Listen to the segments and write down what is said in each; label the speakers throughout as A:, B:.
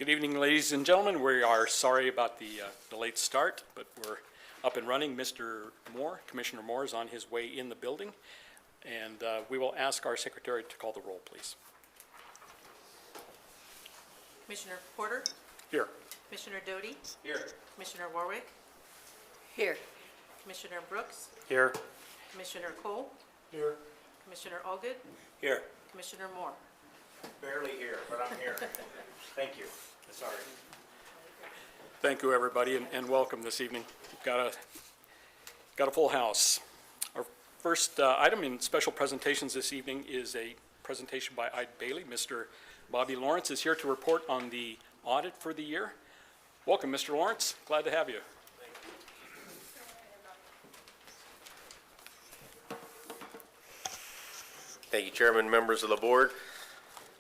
A: Good evening, ladies and gentlemen. We are sorry about the late start, but we're up and running. Mr. Moore, Commissioner Moore, is on his way in the building, and we will ask our secretary to call the roll, please.
B: Commissioner Porter?
A: Here.
B: Commissioner Doty?
A: Here.
B: Commissioner Warwick?
C: Here.
B: Commissioner Brooks?
A: Here.
B: Commissioner Cole?
A: Here.
B: Commissioner Allgood?
D: Here.
B: Commissioner Moore?
D: Barely here, but I'm here. Thank you. Sorry.
A: Thank you, everybody, and welcome this evening. We've got a full house. Our first item in special presentations this evening is a presentation by Ide Bailey. Mr. Bobby Lawrence is here to report on the audit for the year. Welcome, Mr. Lawrence. Glad to have you.
D: Thank you, Chairman, members of the board.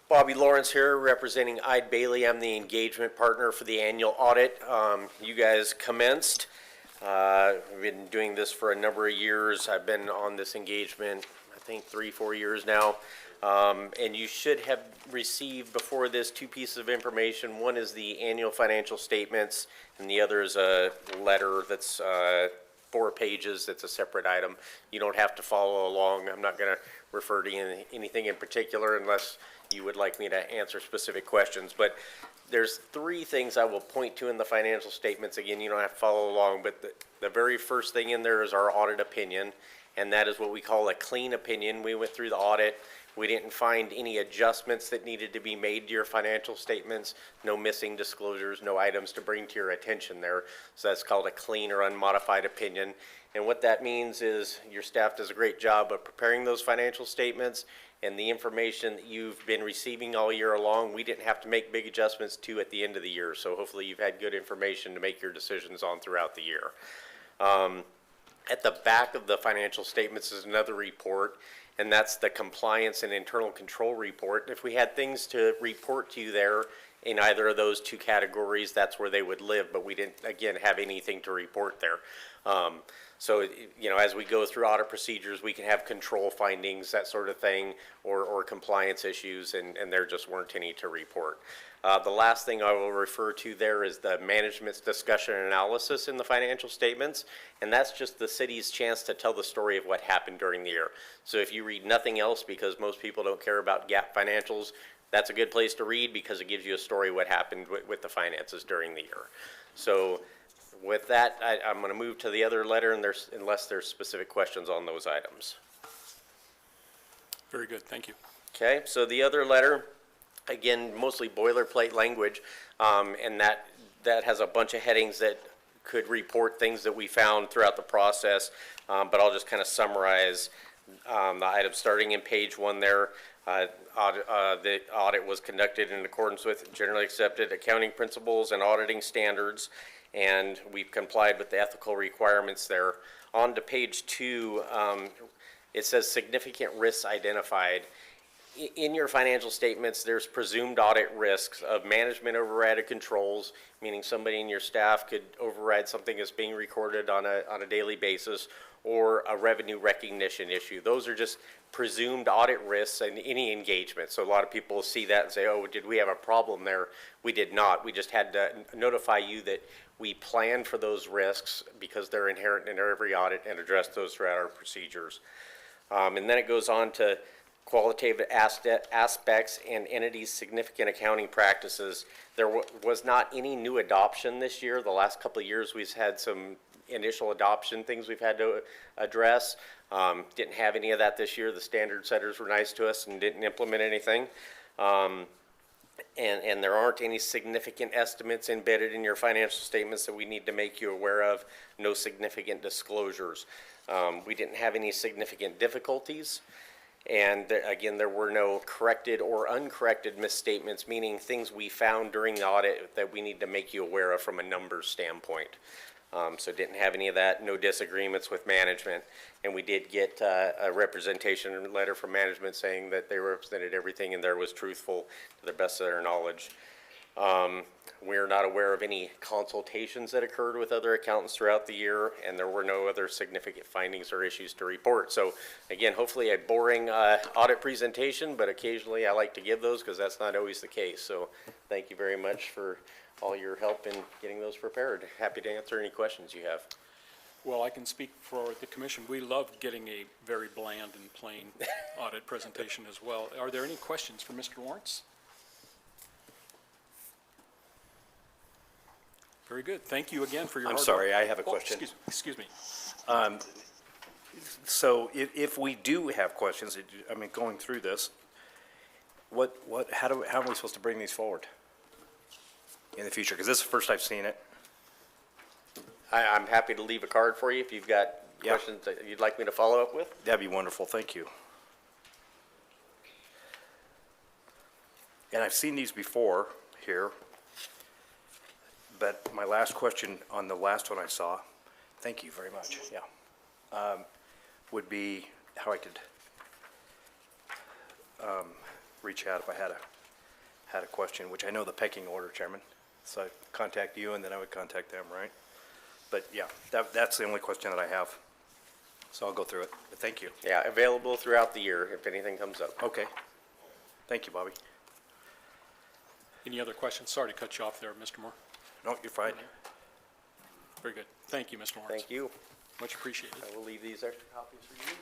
D: Bobby Lawrence here, representing Ide Bailey. I'm the engagement partner for the annual audit. You guys commenced. I've been doing this for a number of years. I've been on this engagement, I think 3-4 years now. And you should have received before this two pieces of information. One is the annual financial statements, and the other is a letter that's 4 pages. That's a separate item. You don't have to follow along. I'm not going to refer to anything in particular unless you would like me to answer specific questions. But there's 3 things I will point to in the financial statements. Again, you don't have to follow along, but the very first thing in there is our audit opinion, and that is what we call a clean opinion. We went through the audit. We didn't find any adjustments that needed to be made to your financial statements, no missing disclosures, no items to bring to your attention there. So that's called a clean or unmodified opinion. And what that means is your staff does a great job of preparing those financial statements, and the information that you've been receiving all year long, we didn't have to make big adjustments to at the end of the year. So hopefully you've had good information to make your decisions on throughout the year. At the back of the financial statements is another report, and that's the compliance and internal control report. If we had things to report to you there in either of those 2 categories, that's where they would live, but we didn't, again, have anything to report there. So, you know, as we go through audit procedures, we can have control findings, that sort of thing, or compliance issues, and there just weren't any to report. The last thing I will refer to there is the management's discussion and analysis in the financial statements, and that's just the city's chance to tell the story of what happened during the year. So if you read nothing else, because most people don't care about GAAP financials, that's a good place to read because it gives you a story what happened with the finances during the year. So with that, I'm going to move to the other letter, and unless there's specific questions on those items.
A: Very good. Thank you.
D: Okay, so the other letter, again, mostly boilerplate language, and that has a bunch of headings that could report things that we found throughout the process, but I'll just kind of summarize the items starting in page 1 there. The audit was conducted in accordance with generally accepted accounting principles and auditing standards, and we've complied with the ethical requirements there. On to page 2, it says significant risks identified. In your financial statements, there's presumed audit risks of management override of controls, meaning somebody in your staff could override something that's being recorded on a daily basis, or a revenue recognition issue. Those are just presumed audit risks in any engagement. So a lot of people see that and say, oh, did we have a problem there? We did not. We just had to notify you that we planned for those risks because they're inherent in every audit and address those throughout our procedures. And then it goes on to qualitative aspects and entities' significant accounting practices. There was not any new adoption this year. The last couple of years we've had some initial adoption things we've had to address. Didn't have any of that this year. The standard setters were nice to us and didn't implement anything. And there aren't any significant estimates embedded in your financial statements that we need to make you aware of. No significant disclosures. We didn't have any significant difficulties. And again, there were no corrected or uncorrected misstatements, meaning things we found during the audit that we need to make you aware of from a numbers standpoint. So didn't have any of that, no disagreements with management. And we did get a representation letter from management saying that they represented everything and there was truthful to the best of their knowledge. We're not aware of any consultations that occurred with other accountants throughout the year, and there were no other significant findings or issues to report. So again, hopefully a boring audit presentation, but occasionally I like to give those because that's not always the case. So thank you very much for all your help in getting those prepared. Happy to answer any questions you have.
A: Well, I can speak for the commission. We love getting a very bland and plain audit presentation as well. Are there any questions for Mr. Lawrence? Very good. Thank you again for your
C: I'm
A: hard
C: sorry,
A: work.
C: I have a
A: Oh,
C: question.
A: Excuse me.
C: So if we do have questions, I mean, going through this, how are we supposed to bring these forward in the future? Because this is the first I've seen it.
D: I'm happy to leave a card for you if you've got
C: Yeah.
D: questions that you'd like me to follow up with.
C: That'd be wonderful, thank you. And I've seen these before here, but my last question on the last one I saw, thank you very much, yeah, would be how I could reach out if I had a question, which I know the pecking order, Chairman. So I'd contact you and then I would contact them, right? But yeah, that's the only question that I have. So I'll go through it, but thank you.
D: Yeah, available throughout the year if anything comes up.
C: Okay. Thank you, Bobby.
A: Any other questions? Sorry to cut you off there, Mr. Moore.
C: No, you're fine.
A: Very good. Thank you, Mr. Lawrence.
D: Thank you.
A: Much appreciated.
D: I will leave these extra copies for you.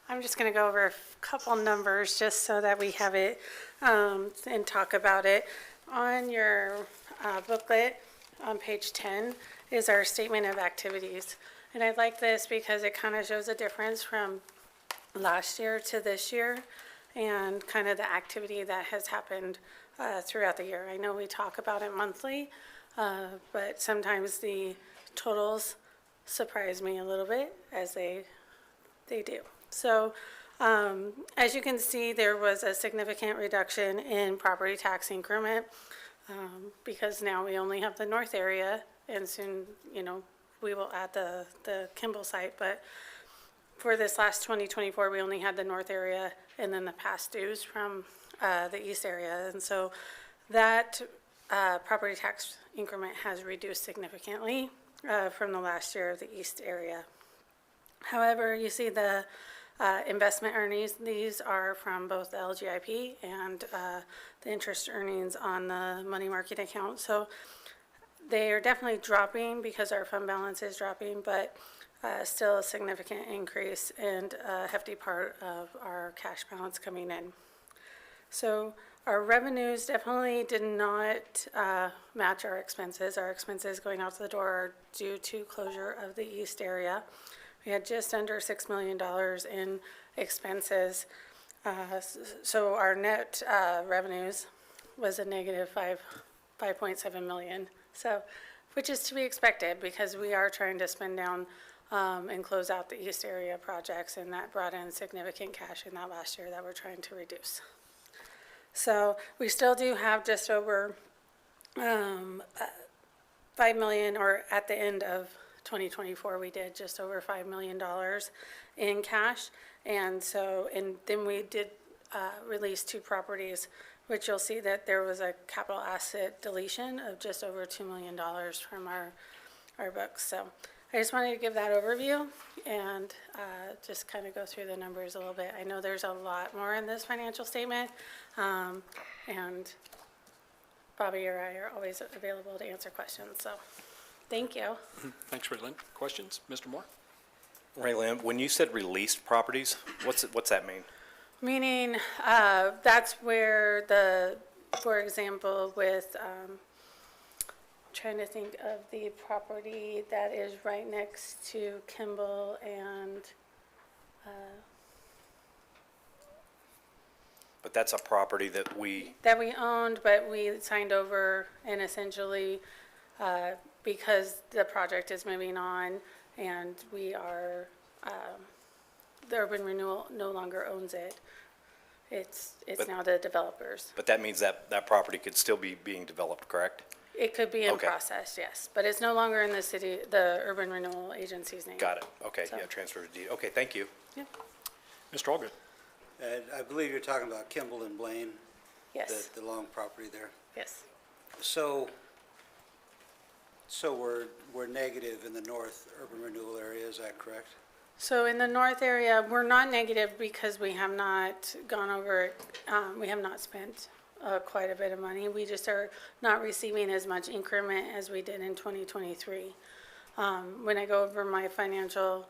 E: I'm just going to go over a couple numbers just so that we have it and talk about it. On your booklet on page 10 is our statement of activities. And I like this because it kind of shows a difference from last year to this year and kind of the activity that has happened throughout the year. I know we talk about it monthly, but sometimes the totals surprise me a little bit as they do. So, as you can see, there was a significant reduction in property tax increment because now we only have the north area, and soon, we will add the Kimball site. But for this last 2024, we only had the north area and then the past dues from the east area, and so that property tax increment has reduced significantly from the last year of the east area. However, you see the investment earnings, these are from both the LGIP and the interest earnings on the money market account. So they are definitely dropping because our fund balance is dropping, but still a significant increase and a hefty part of our cash balance coming in. So our revenues definitely did not match our expenses. Our expenses going out the door are due to closure of the east area. We had just under $6 million in expenses. So our net revenues was a negative 5.7 million. So, which is to be expected because we are trying to spend down and close out the east area projects, and that brought in significant cash in that last year that we're trying to reduce. So we still do have just over 5 million, or at the end of 2024, we did just over $5 million in cash. And so, and then we did release 2 properties, which you'll see that there was a capital asset deletion of just over $2 million from our books. So I just wanted to give that overview and just kind of go through the numbers a little bit. I know there's a lot more in this financial statement, and Bobby or I are always available to answer questions. So thank you.
A: Thanks, Raylene. Questions? Mr. Moore?
C: Raylene, when you said released properties, what's that mean?
E: Meaning, that's where for example, with, trying to think of the property that is right next to Kimball and,
C: But that's a property that we,
E: that we owned, but we signed over, and essentially, because the project is moving on and we are, the Urban Renewal no longer owns it. It's
C: But-
E: now the developers.
C: but that means that property could still be being developed, correct?
E: It could be in
C: Okay.
E: process, yes, but it's no longer in the city, the Urban Renewal Agency's name.
C: Got it, okay,
E: So-
C: yeah, transfer to deed, okay, thank you.
E: Yep.
A: Mr. Allgood.
F: I believe you're talking about Kimball and Blaine,
E: Yes,
F: the long property there.
E: yes.
F: So we're negative in the north urban renewal area, is that correct?
E: So in the north area, we're not negative because we have not gone over, we have not spent quite a bit of money. We just are not receiving as much increment as we did in 2023. When I go over my financial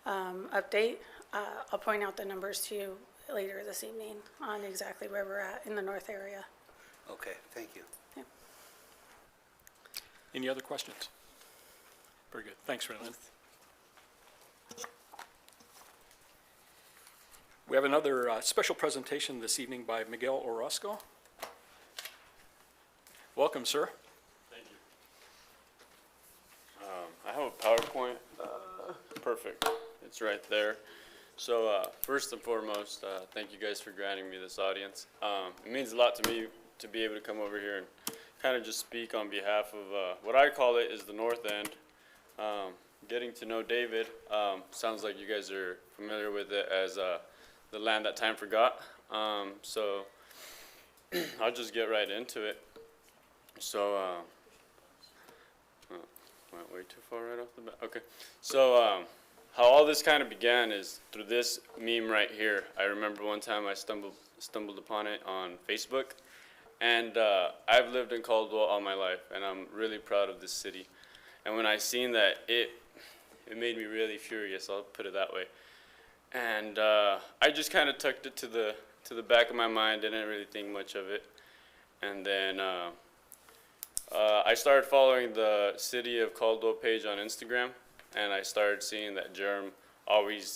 E: update, I'll point out the numbers to you later this evening on exactly where we're at in the north area.
F: Okay, thank you.
A: Any other questions? Very good. Thanks, Raylan. We have another special presentation this evening by Miguel Orozco. Welcome, sir.
G: Thank you. I have a PowerPoint. Perfect. It's right there. So first and foremost, thank you guys for granting me this audience. It means a lot to me to be able to come over here and kind of just speak on behalf of what I call it is the North End. Getting to know David, sounds like you guys are familiar with it as the land that time forgot. So I'll just get right into it. So, went way too far right off the bat. Okay. So, how all this kind of began is through this meme right here. I remember one time I stumbled upon it on Facebook, and I've lived in Caldwell all my life, and I'm really proud of this city. And when I seen that, it made me really furious. I'll put it that way. And I just kind of tucked it to the back of my mind. Didn't really think much of it. And then I started following the City of Caldwell page on Instagram, and I started seeing that Jerem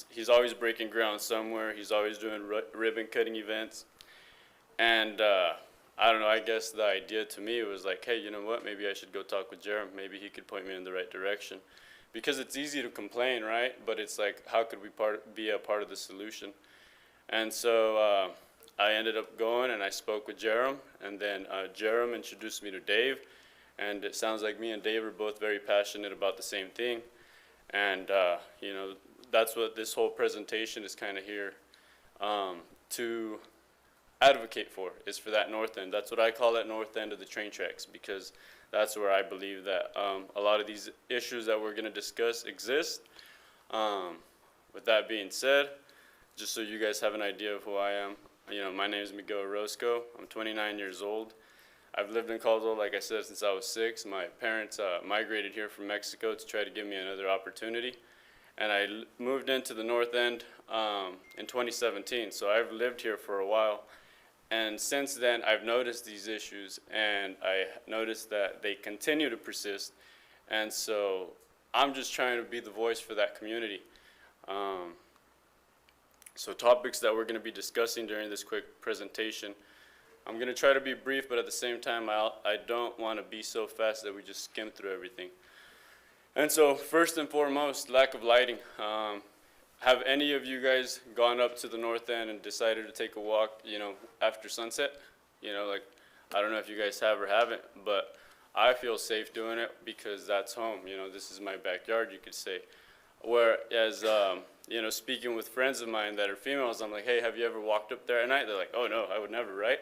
G: he's always breaking ground somewhere. He's always doing ribbon cutting events. And I don't know, I guess the idea to me was like, hey, you know what, maybe I should go talk with Jerem. Maybe he could point me in the right direction. Because it's easy to complain, right? But it's like, how could we be a part of the solution? And so I ended up going and I spoke with Jerem, and then Jerem introduced me to Dave. And it sounds like me and Dave are both very passionate about the same thing. And, you know, that's what this whole presentation is kind of here to advocate for, is for that north end. That's what I call that north end of the train tracks, because that's where I believe that a lot of these issues that we're going to discuss exist. With that being said, just so you guys have an idea of who I am, you know, my name is Miguel Orozco. I'm 29 years old. I've lived in Caldwell, like I said, since I was 6. My parents migrated here from Mexico to try to give me another opportunity. And I moved into the north end in 2017, so I've lived here for a while. And since then, I've noticed these issues, and I noticed that they continue to persist. And so I'm just trying to be the voice for that community. So topics that we're going to be discussing during this quick presentation, I'm going to try to be brief, but at the same time, I don't want to be so fast that we just skim through everything. And so first and foremost, lack of lighting. Have any of you guys gone up to the north end and decided to take a walk, you know, after sunset? You know, like, I don't know if you guys have or haven't, but I feel safe doing it because that's home. You know, this is my backyard, you could say. Whereas, you know, speaking with friends of mine that are females, I'm like, hey, have you ever walked up there at night? They're like, oh, no, I would never, right?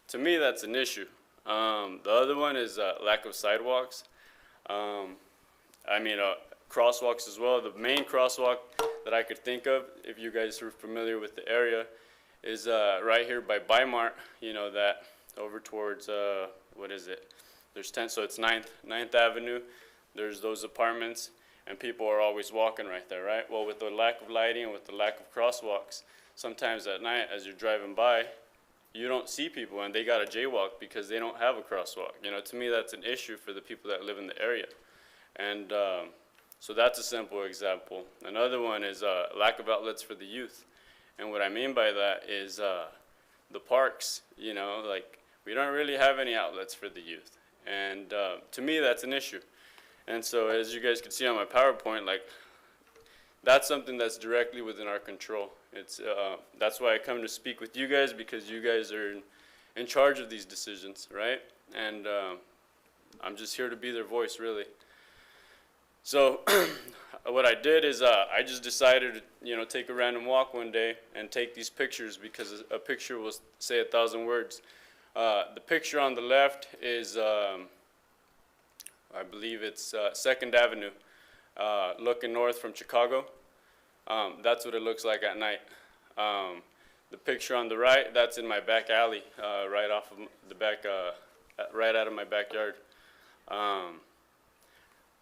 G: To me, that's an issue. The other one is lack of sidewalks. Crosswalks as well. The main crosswalk that I could think of, if you guys are familiar with the area, is right here by Bimart, you know, that over towards, what is it? There's 10, so it's 9th Avenue. There's those apartments, and people are always walking right there, right? Well, with the lack of lighting and with the lack of crosswalks, sometimes at night as you're driving by, you don't see people, and they got to jaywalk because they don't have a crosswalk. You know, to me, that's an issue for the people that live in the area. And so that's a simple example. Another one is lack of outlets for the youth. And what I mean by that is the parks, you know, like we don't really have any outlets for the youth. And to me, that's an issue. And so as you guys can see on my PowerPoint, like that's something that's directly within our control. It's that's why I come to speak with you guys, because you guys are in charge of these decisions, right? And I'm just here to be their voice, really. So what I did is I just decided to, take a random walk one day and take these pictures because a picture will say 1,000 words. The picture on the left is, I believe it's 2nd Avenue, looking north from Chicago. That's what it looks like at night. The picture on the right, that's in my back alley, right off of the back, right out of my backyard.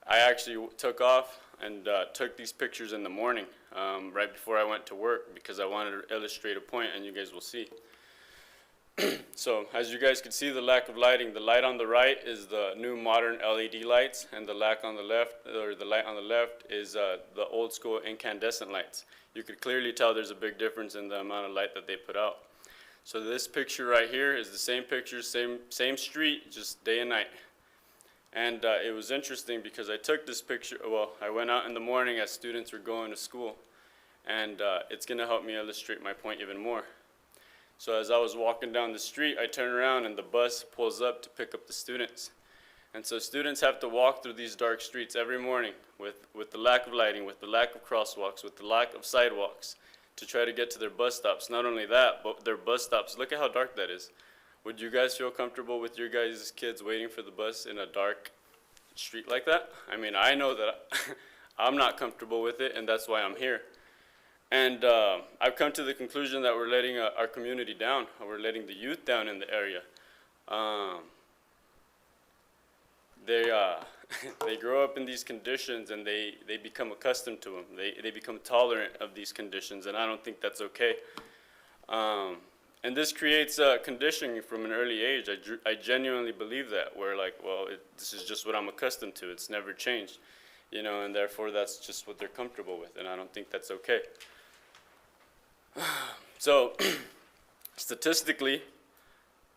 G: I actually took off and took these pictures in the morning, right before I went to work, because I wanted to illustrate a point, and you guys will see. So as you guys can see, the lack of lighting, the light on the right is the new modern LED lights, and the light on the left is the old school incandescent lights. You could clearly tell there's a big difference in the amount of light that they put out. So this picture right here is the same picture, same street, just day and night. And it was interesting because I took this picture, well, I went out in the morning as students were going to school, and it's gonna help me illustrate my point even more. So as I was walking down the street, I turn around and the bus pulls up to pick up the students. And so students have to walk through these dark streets every morning with the lack of lighting, with the lack of crosswalks, with the lack of sidewalks to try to get to their bus stops. Not only that, but their bus stops, look at how dark that is. Would you guys feel comfortable with your guys' kids waiting for the bus in a dark street like that? I mean, I know that I'm not comfortable with it, and that's why I'm here. And I've come to the conclusion that we're letting our community down. We're letting the youth down in the area. They grow up in these conditions, and they become accustomed to them. They become tolerant of these conditions, and I don't think that's okay. And this creates conditioning from an early age. I genuinely believe that. We're like, well, this is just what I'm accustomed to. It's never changed, and therefore that's just what they're comfortable with, and I don't think that's okay. So, statistically,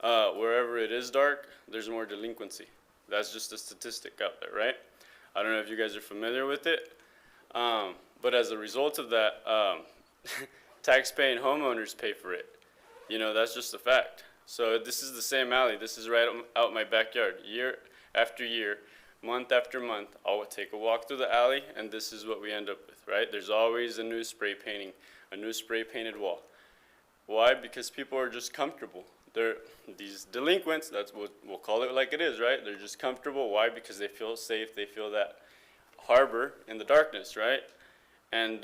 G: wherever it is dark, there's more delinquency. That's just a statistic out there, right? I don't know if you guys are familiar with it, but as a result of that, tax-paying homeowners pay for it. That's just a fact. So this is the same alley. This is right out my backyard. Year after year, month after month, I'll take a walk through the alley, and this is what we end up with, right? There's always a new spray painting, a new spray painted wall. Why? Because people are just comfortable. They're these delinquents, that's what we'll call it like it is, right? They're just comfortable. Why? Because they feel safe. They feel that harbor in the darkness, right? And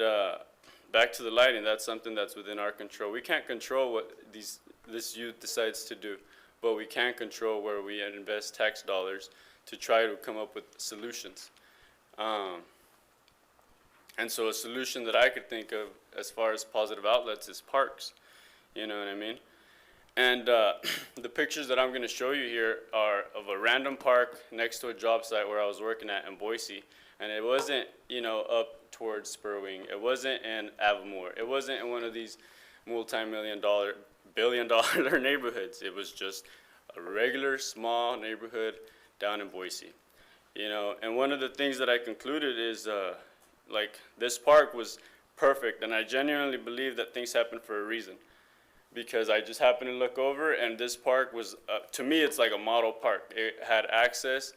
G: back to the lighting, that's something that's within our control. We can't control what this youth decides to do, but we can control where we invest tax dollars to try to come up with solutions. And so a solution that I could think of as far as positive outlets is parks. You know what I mean? And the pictures that I'm going to show you here are of a random park next to a job site where I was working at in Boise. And it wasn't, up towards Spurwing. It wasn't in Avamore. It wasn't in one of these multi-million-dollar, billion-dollar neighborhoods. It was just a regular small neighborhood down in Boise. And one of the things that I concluded is, this park was perfect. And I genuinely believe that things happen for a reason. Because I just happened to look over, and this park was, to me, it's like a model park. It had access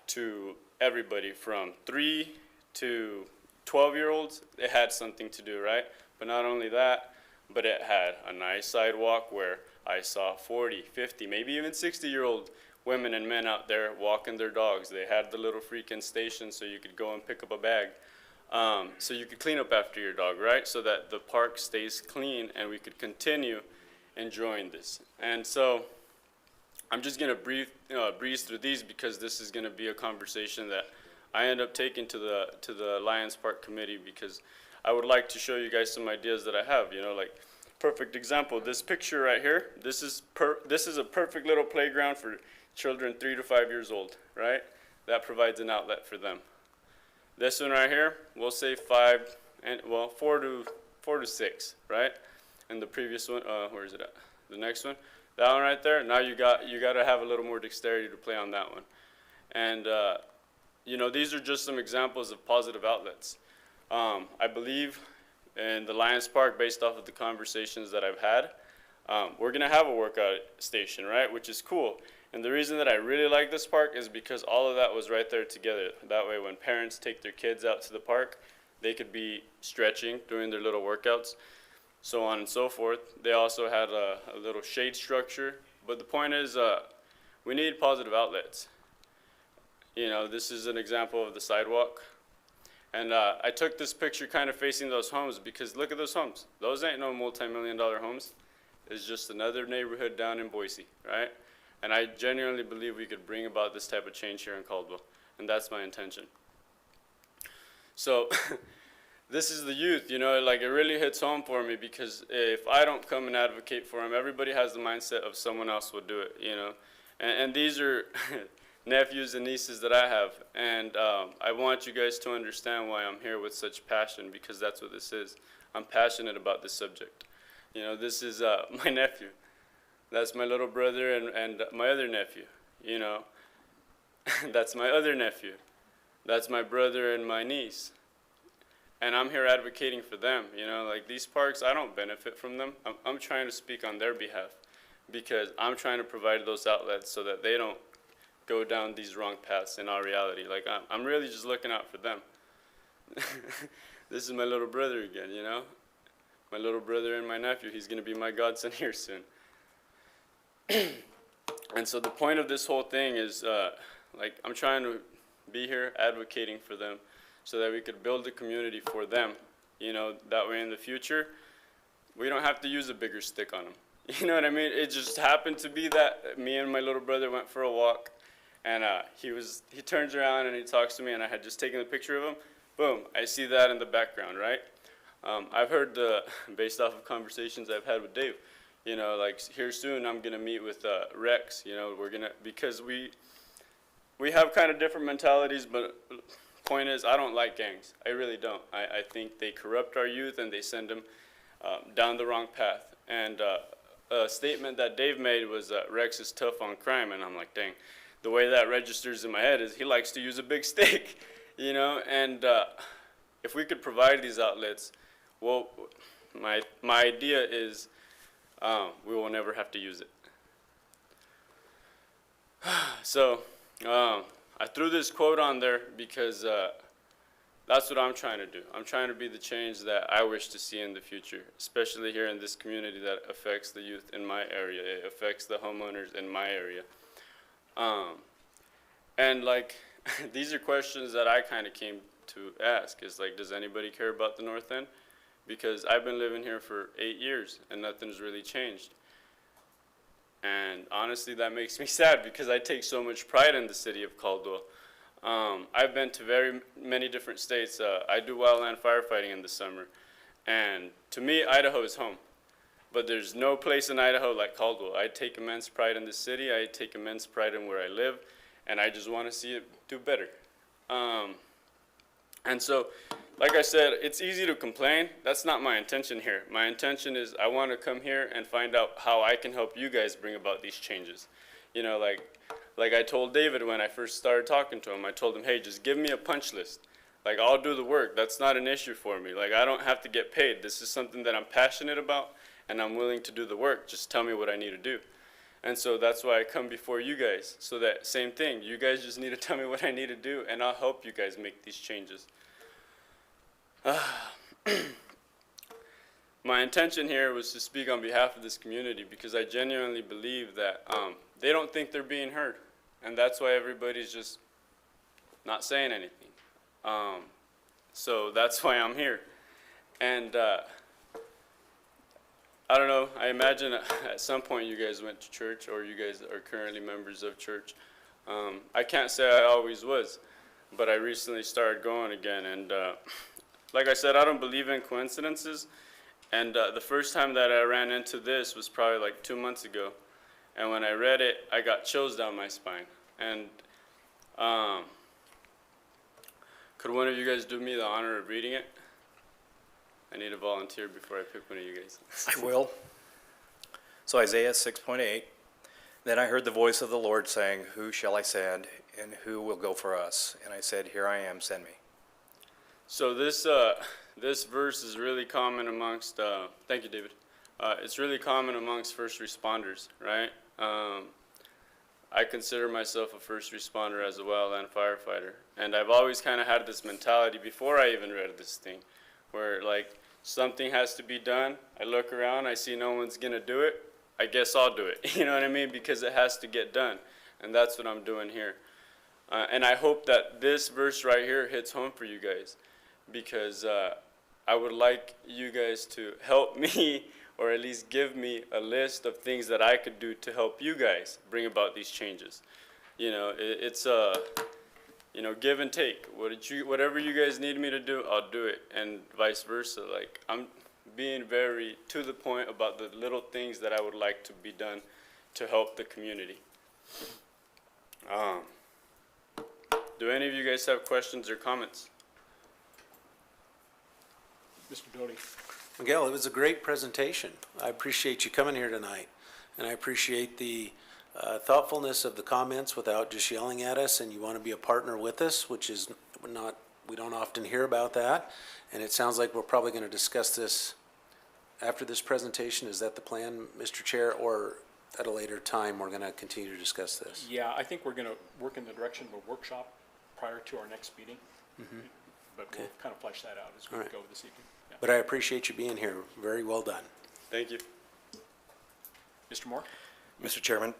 G: to everybody from 3 to 12-year-olds. It had something to do, right? But not only that, but it had a nice sidewalk where I saw 40, 50, maybe even 60-year-old women and men out there walking their dogs. They had the little freaking station so you could go and pick up a bag. So you could clean up after your dog, right? So that the park stays clean and we could continue enjoying this. And so I'm just gonna breeze through these because this is gonna be a conversation that I end up taking to the Lions Park Committee, because I would like to show you guys some ideas that I have. Perfect example. This picture right here. This is a perfect little playground for children 3 to 5 years old, right? That provides an outlet for them. This one right here, we'll say 4 to 6, right? And the previous one, where is it at? The next one, that one right there. Now you got to have a little more dexterity to play on that one. And these are just some examples of positive outlets. I believe in the Lions Park, based off of the conversations that I've had, we're gonna have a workout station, right? Which is cool. And the reason that I really like this park is because all of that was right there together. That way when parents take their kids out to the park, they could be stretching, doing their little workouts, so on and so forth. They also had a little shade structure. But the point is, we need positive outlets. You know, this is an example of the sidewalk. And I took this picture kind of facing those homes because look at those homes. Those ain't no multi-million-dollar homes. It's just another neighborhood down in Boise, right? And I genuinely believe we could bring about this type of change here in Caldwell, and that's my intention. So this is the youth, you know, like it really hits home for me because if I don't come and advocate for them, everybody has the mindset of someone else will do it, you know. And these are nephews and nieces that I have, and I want you guys to understand why I'm here with such passion, because that's what this is. I'm passionate about this subject. You know, this is my nephew. That's my little brother and my other nephew, you know. That's my other nephew. That's my brother and my niece. And I'm here advocating for them, you know. Like these parks, I don't benefit from them. I'm trying to speak on their behalf because I'm trying to provide those outlets so that they don't go down these wrong paths in our reality. Like I'm really just looking out for them. This is my little brother again, you know. My little brother and my nephew. He's going to be my godson here soon. And so the point of this whole thing is, like, I'm trying to be here advocating for them so that we could build a community for them. You know, that way in the future, we don't have to use a bigger stick on them. You know what I mean? It just happened to be that me and my little brother went for a walk, and he turns around and he talks to me, and I had just taken a picture of him. Boom, I see that in the background, right? I've heard, based off of conversations I've had with Dave, you know, like here soon I'm gonna meet with Rex. You know, because we have kind of different mentalities, but point is, I don't like gangs. I really don't. I think they corrupt our youth and they send them down the wrong path. And a statement that Dave made was Rex is tough on crime, and I'm like, dang, the way that registers in my head is he likes to use a big stick, you know. And if we could provide these outlets, well, my idea is we will never have to use it. So I threw this quote on there because that's what I'm trying to do. I'm trying to be the change that I wish to see in the future, especially here in this community that affects the youth in my area. It affects the homeowners in my area. And like, these are questions that I kind of came to ask is like, does anybody care about the North End? Because I've been living here for 8 years and nothing's really changed. And honestly, that makes me sad because I take so much pride in the city of Caldwell. I've been to very many different states. I do wildland firefighting in the summer. And to me, Idaho is home. But there's no place in Idaho like Caldwell. I take immense pride in the city. I take immense pride in where I live. And I just want to see it do better. And so, like I said, it's easy to complain. That's not my intention here. My intention is I want to come here and find out how I can help you guys bring about these changes. You know, like I told David when I first started talking to him, I told him, hey, just give me a punch list. Like, I'll do the work. That's not an issue for me. Like, I don't have to get paid. This is something that I'm passionate about, and I'm willing to do the work. Just tell me what I need to do. And so that's why I come before you guys. So that same thing, you guys just need to tell me what I need to do, and I'll help you guys make these changes. My intention here was to speak on behalf of this community because I genuinely believe that they don't think they're being heard. And that's why everybody's just not saying anything. So that's why I'm here. And I don't know, I imagine at some point you guys went to church or you guys are currently members of church. I can't say I always was, but I recently started going again. And like I said, I don't believe in coincidences. And the first time that I ran into this was probably like 2 months ago. And when I read it, I got chills down my spine. And could one of you guys do me the honor of reading it? I need a volunteer before I pick one of you guys.
C: I will. So Isaiah 6:8, then I heard the voice of the Lord saying, who shall I send, and who will go for us? And I said, here I am, send me.
G: So this verse is really common amongst, thank you, David. It's really common amongst first responders, right? I consider myself a first responder as well and firefighter. And I've always kind of had this mentality before I even read this thing, where like something has to be done. I look around, I see no one's gonna do it. I guess I'll do it. You know what I mean? Because it has to get done. And that's what I'm doing here. And I hope that this verse right here hits home for you guys, because I would like you guys to help me, or at least give me a list of things that I could do to help you guys bring about these changes. You know, it's a, you know, give and take. Whatever you guys need me to do, I'll do it, and vice versa. Like, I'm being very to the point about the little things that I would like to be done to help the community. Do any of you guys have questions or comments?
A: Mr. Doty?
F: Miguel, it was a great presentation. I appreciate you coming here tonight, and I appreciate the thoughtfulness of the comments without just yelling at us, and you want to be a partner with us, which is not, we don't often hear about that. And it sounds like we're probably going to discuss this after this presentation. Is that the plan, Mr. Chair, or at a later time we're going to continue to discuss this?
A: Yeah, I think we're going to work in the direction of a workshop prior to our next meeting. But we'll
F: Okay.
A: kind of flesh that out as we
F: All right.
A: go this evening. Yeah.
F: But I appreciate you being here. Very well done.
G: Thank you.
A: Mr. Moore?
C: Mr. Chairman,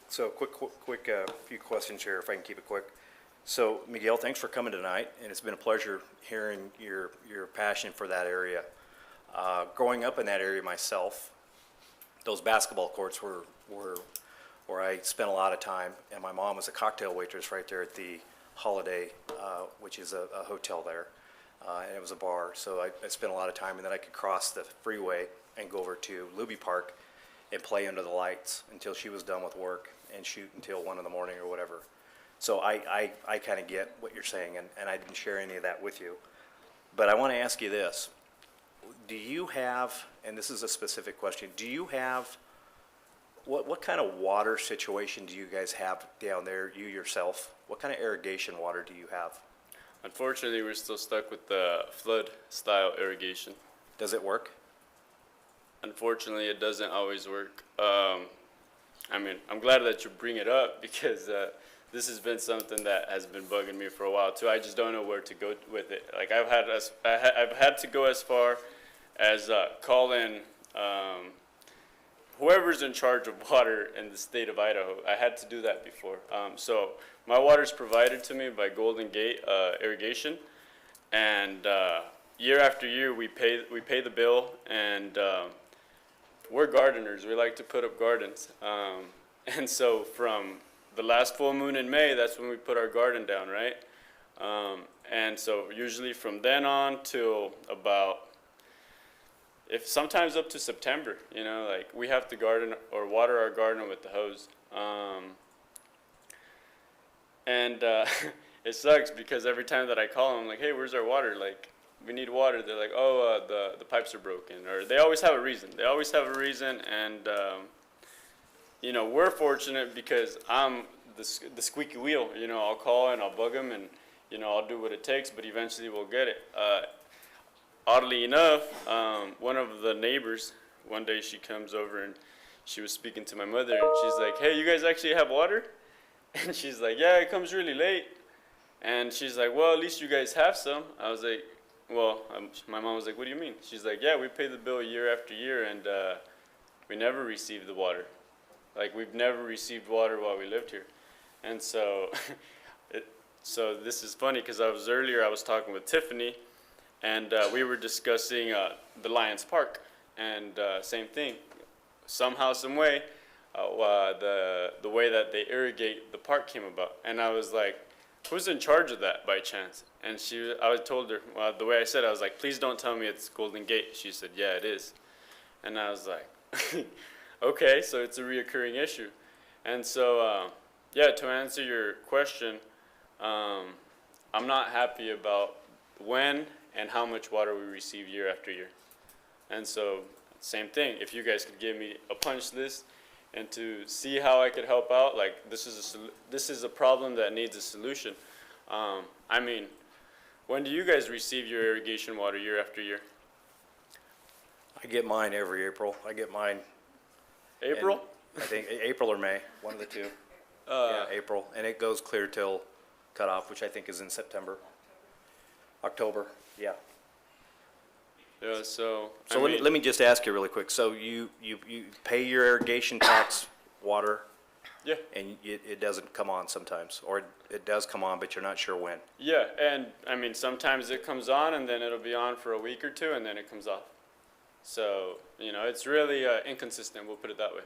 C: so quick few questions here, if I can keep it quick. So Miguel, thanks for coming tonight, and it's been a pleasure hearing your passion for that area. Growing up in that area myself, those basketball courts were where I spent a lot of time, and my mom was a cocktail waitress right there at the Holiday, which is a hotel there, and it was a bar. So I spent a lot of time, and then I could cross the freeway and go over to Luby Park and play under the lights until she was done with work and shoot until 1 in the morning or whatever. So I kind of get what you're saying, and I didn't share any of that with you. But I want to ask you this. Do you have, and this is a specific question, do you have, what kind of water situation do you guys have down there, you yourself? What kind of irrigation water do you have?
G: Unfortunately, we're still stuck with the flood-style irrigation.
C: Does it work?
G: Unfortunately, it doesn't always work. I mean, I'm glad that you bring it up, because this has been something that has been bugging me for a while too. I just don't know where to go with it. Like I've had to go as far as call in whoever's in charge of water in the state of Idaho. I had to do that before. So my water is provided to me by Golden Gate Irrigation, and year after year we pay the bill, and we're gardeners. We like to put up gardens, and so from the last full moon in May, that's when we put our garden down, right? And so usually from then on till about, if sometimes up to September, you know, like we have to garden or water our garden with the hose. And it sucks because every time that I call them, I'm like, hey, where's our water? Like, we need water. They're like, oh, the pipes are broken. Or they always have a reason. They always have a reason. And, you know, we're fortunate because I'm the squeaky wheel. You know, I'll call and I'll bug them, and, you know, I'll do what it takes, but eventually we'll get it. Oddly enough, one of the neighbors, one day she comes over and she was speaking to my mother, and she's like, hey, you guys actually have water? And she's like, yeah, it comes really late. And she's like, well, at least you guys have some. I was like, well, my mom was like, what do you mean? She's like, yeah, we pay the bill year after year, and we never received the water. Like, we've never received water while we lived here. And so, so this is funny because I was talking with Tiffany, and we were discussing the Lions Park, and same thing. Somehow, some way, the way that they irrigate the park came about, and I was like, who's in charge of that by chance? And I told her, well, the way I said it, I was like, please don't tell me it's Golden Gate. She said, yeah, it is. And I was like, okay, so it's a reoccurring issue. And so, yeah, to answer your question, I'm not happy about when and how much water we receive year after year. And so, same thing, if you guys could give me a punch list and to see how I could help out, like this is a problem that needs a solution. I mean, when do you guys receive your irrigation water year after year?
C: I get mine every April. I get mine.
G: April?
C: I think April or May, one of the two. Yeah, April, and it goes clear till cutoff, which I think is in September. October, yeah.
G: Yeah, so, I
C: So
G: mean,
C: let me just ask you really quick. So you pay your irrigation tax, water,
G: yeah,
C: and it doesn't come on sometimes, or it does come on, but you're not sure when.
G: yeah, and I mean, sometimes it comes on and then it'll be on for a week or two and then it comes off. So, you know, it's really inconsistent, we'll put it that way.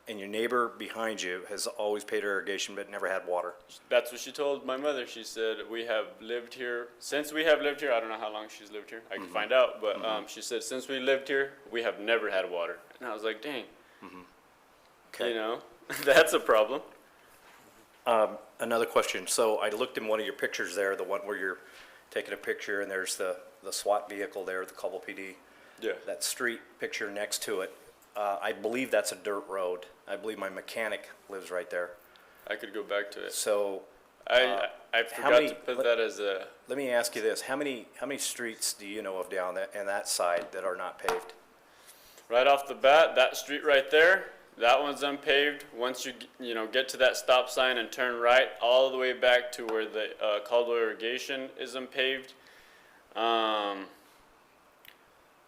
C: And your neighbor behind you has always paid her irrigation but never had water.
G: That's what she told my mother. She said, we have lived here, since we have lived here, I don't know how long she's lived here, I can find out, but she said, since we lived here, we have never had water. And I was like, dang,
C: Okay.
G: you know, that's a problem.
C: Another question. So I looked in one of your pictures there, the one where you're taking a picture and there's the SWAT vehicle there, the Caldwell PD.
G: Yeah.
C: That street picture next to it. I believe that's a dirt road. I believe my mechanic lives right there.
G: I could go back to it.
C: So
G: I
C: how
G: forgot
C: many-
G: to put that as a,
C: let me ask you this. How many streets do you know of down that, and that side that are not paved?
G: right off the bat, that street right there, that one's unpaved. Once you know, get to that stop sign and turn right, all the way back to where the Caldwell irrigation is unpaved.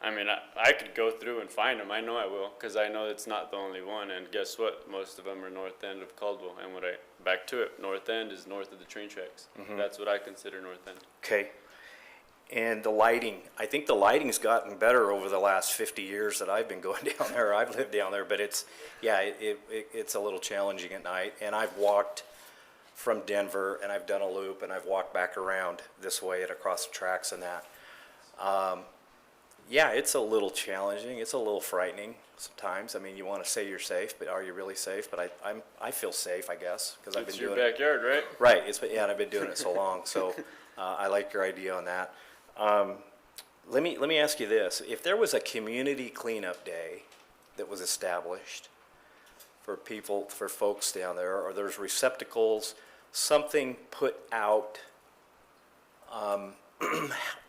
G: I mean, I could go through and find them. I know I will, because I know it's not the only one. And guess what? Most of them are north end of Caldwell. And back to it, north end is north of the train tracks. That's what I consider north end.
C: Okay. And the lighting, I think the lighting's gotten better over the last 50 years that I've been going down there. I've lived down there, but it's a little challenging at night. And I've walked from Denver, and I've done a loop, and I've walked back around this way and across the tracks and that. Yeah, it's a little challenging. It's a little frightening sometimes. I mean, you want to say you're safe, but are you really safe? But I feel safe, I guess, because I've been
G: It's your
C: doing it.
G: backyard, right?
C: Right, and I've been doing it so long, so I like your idea on that. Let me ask you this. If there was a community cleanup day that was established for people, for folks down there, or there's receptacles, something put out,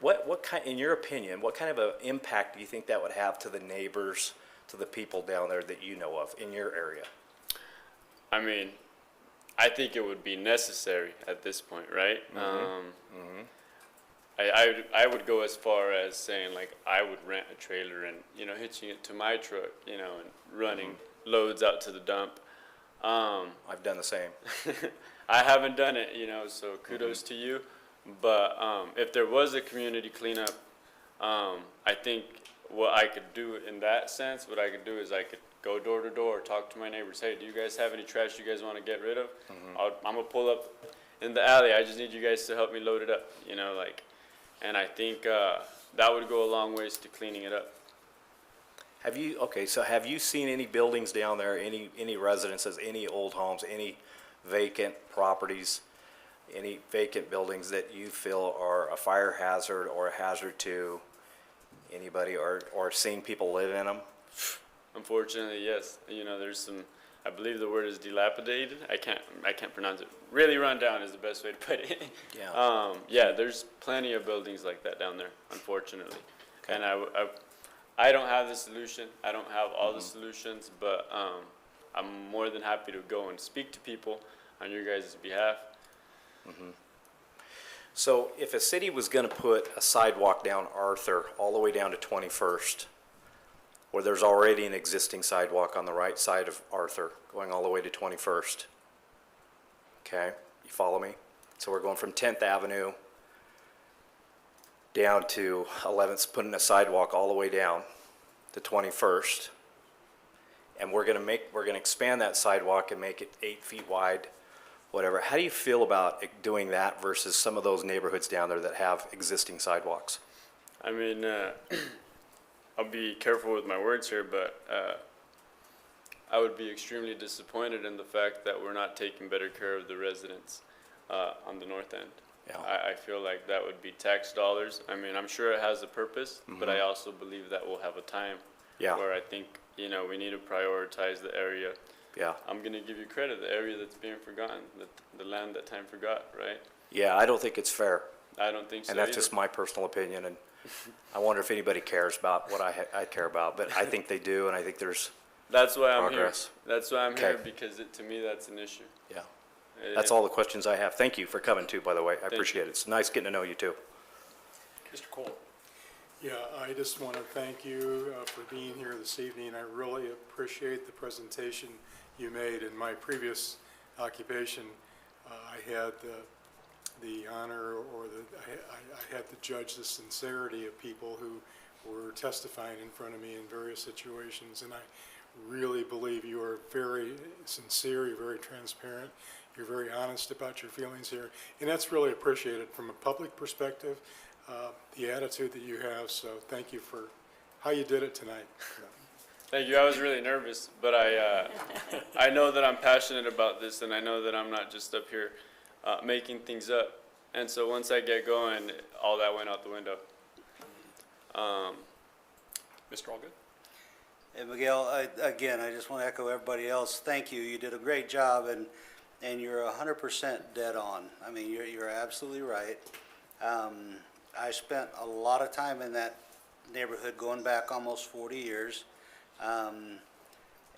C: what kind, in your opinion, what kind of an impact do you think that would have to the neighbors, to the people down there that you know of in your area?
G: I mean, I think it would be necessary at this point, right? I would go as far as saying, like, I would rent a trailer and, you know, hitching it to my truck, you know, and running loads out to the dump.
C: I've done the same.
G: I haven't done it, you know, so kudos to you. But if there was a community cleanup, I think what I could do in that sense, what I could do is I could go door to door, talk to my neighbors. Hey, do you guys have any trash you guys want to get rid of? I'm gonna pull up in the alley. I just need you guys to help me load it up, you know, like. And I think that would go a long ways to cleaning it up.
C: Have you seen any buildings down there, any residences, any old homes, any vacant properties, any vacant buildings that you feel are a fire hazard or a hazard to anybody, or seeing people live in them?
G: Unfortunately, yes. You know, there's some, I believe the word is dilapidated. I can't pronounce it. Really run down is the best way to put it.
C: Yeah.
G: Yeah, there's plenty of buildings like that down there, unfortunately. And I don't have the solution. I don't have all the solutions, but I'm more than happy to go and speak to people on your guys' behalf.
C: So if a city was gonna put a sidewalk down Arthur all the way down to 21st, where there's already an existing sidewalk on the right side of Arthur, going all the way to 21st. Okay, you follow me? So we're going from 10th Avenue down to 11th, putting a sidewalk all the way down to 21st. And we're gonna expand that sidewalk and make it 8 feet wide, whatever. How do you feel about doing that versus some of those neighborhoods down there that have existing sidewalks?
G: I mean, I'll be careful with my words here, but I would be extremely disappointed in the fact that we're not taking better care of the residents on the north end.
C: Yeah.
G: I feel like that would be tax dollars. I mean, I'm sure it has a purpose, but I also believe that we'll have a time
C: Yeah.
G: where I think, you know, we need to prioritize the area.
C: Yeah.
G: I'm going to give you credit, the area that's being forgotten, the land that time forgot, right?
C: Yeah, I don't think it's fair.
G: I don't think so
C: And that's
G: either.
C: just my personal opinion, and I wonder if anybody cares about what I care about, but I think they do, and I think there's,
G: That's why I'm
C: progress.
G: here. That's why I'm here,
C: Okay.
G: because to me, that's an issue.
C: yeah. That's all the questions I have. Thank you for coming too, by the way. I appreciate it. It's nice getting to know you too.
A: Mr. Cole?
H: Yeah, I just want to thank you for being here this evening. I really appreciate the presentation you made. In my previous occupation, I had the honor, or I had to judge the sincerity of people who were testifying in front of me in various situations, and I really believe you are very sincere, you're very transparent, you're very honest about your feelings here, and that's really appreciated from a public perspective, the attitude that you have, so thank you for how you did it tonight.
G: Thank you. I was really nervous, but I know that I'm passionate about this, and I know that I'm not just up here making things up. And so once I get going, all that went out the window.
A: Mr. Allgood?
I: And Miguel, again, I just want to echo everybody else. Thank you. You did a great job, and you're 100% dead on. I mean, you're absolutely right. I spent a lot of time in that neighborhood going back almost 40 years.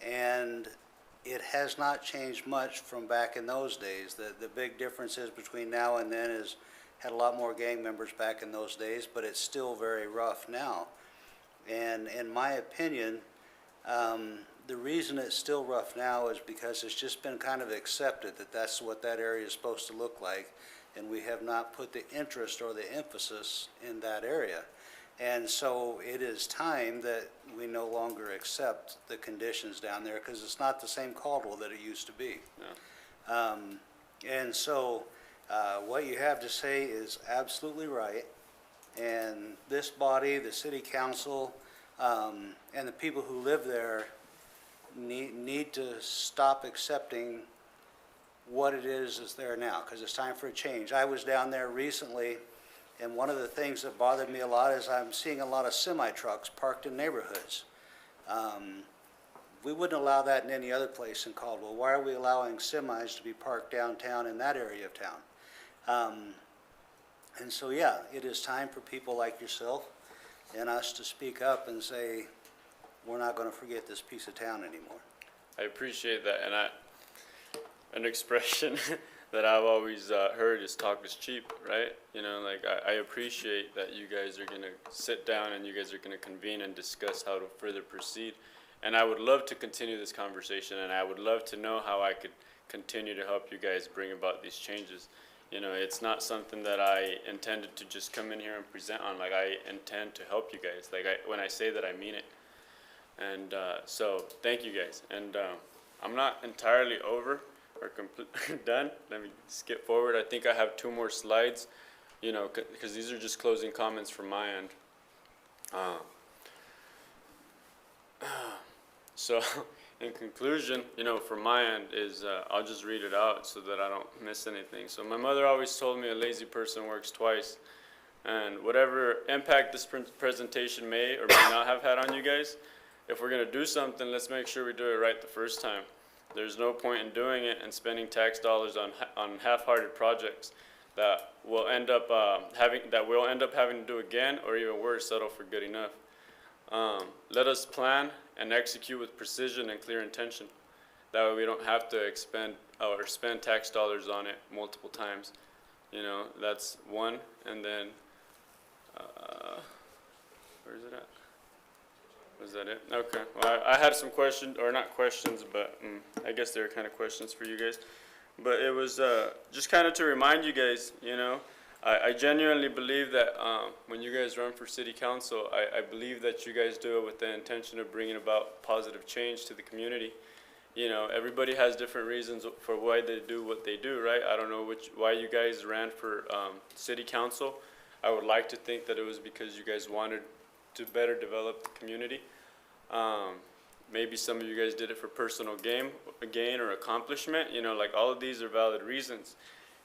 I: And it has not changed much from back in those days. The big difference is between now and then is had a lot more gang members back in those days, but it's still very rough now. And in my opinion, the reason it's still rough now is because it's just been kind of accepted that that's what that area is supposed to look like, and we have not put the interest or the emphasis in that area. And so it is time that we no longer accept the conditions down there, because it's not the same Caldwell that it used to be.
G: Yeah.
I: And so what you have to say is absolutely right. And this body, the city council, and the people who live there need to stop accepting what it is that's there now, because it's time for a change. I was down there recently, and one of the things that bothered me a lot is I'm seeing a lot of semi-trucks parked in neighborhoods. We wouldn't allow that in any other place in Caldwell. Why are we allowing semis to be parked downtown in that area of town? And so, yeah, it is time for people like yourself and us to speak up and say, we're not going to forget this piece of town anymore.
G: I appreciate that, and an expression that I've always heard is talk is cheap, right? You know, like I appreciate that you guys are gonna sit down and you guys are gonna convene and discuss how to further proceed. And I would love to continue this conversation, and I would love to know how I could continue to help you guys bring about these changes. You know, it's not something that I intended to just come in here and present on. Like, I intend to help you guys. Like, when I say that, I mean it. And so thank you guys. And I'm not entirely over or done. Let me skip forward. I think I have 2 more slides, you know, because these are just closing comments from my end. So in conclusion, you know, from my end is, I'll just read it out so that I don't miss anything. So my mother always told me a lazy person works twice. And whatever impact this presentation may or may not have had on you guys, if we're going to do something, let's make sure we do it right the first time. There's no point in doing it and spending tax dollars on half-hearted projects that we'll end up having to do again, or even worse, settle for good enough. Let us plan and execute with precision and clear intention. That way we don't have to expend or spend tax dollars on it multiple times. You know, that's one. And then, where is it at? Was that it? Okay. Well, I had some questions, or not questions, but I guess they were kind of questions for you guys. But it was just kind of to remind you guys, you know, I genuinely believe that when you guys run for city council, I believe that you guys do it with the intention of bringing about positive change to the community. You know, everybody has different reasons for why they do what they do, right? I don't know why you guys ran for city council. I would like to think that it was because you guys wanted to better develop the community. Maybe some of you guys did it for personal gain or accomplishment. You know, like all of these are valid reasons.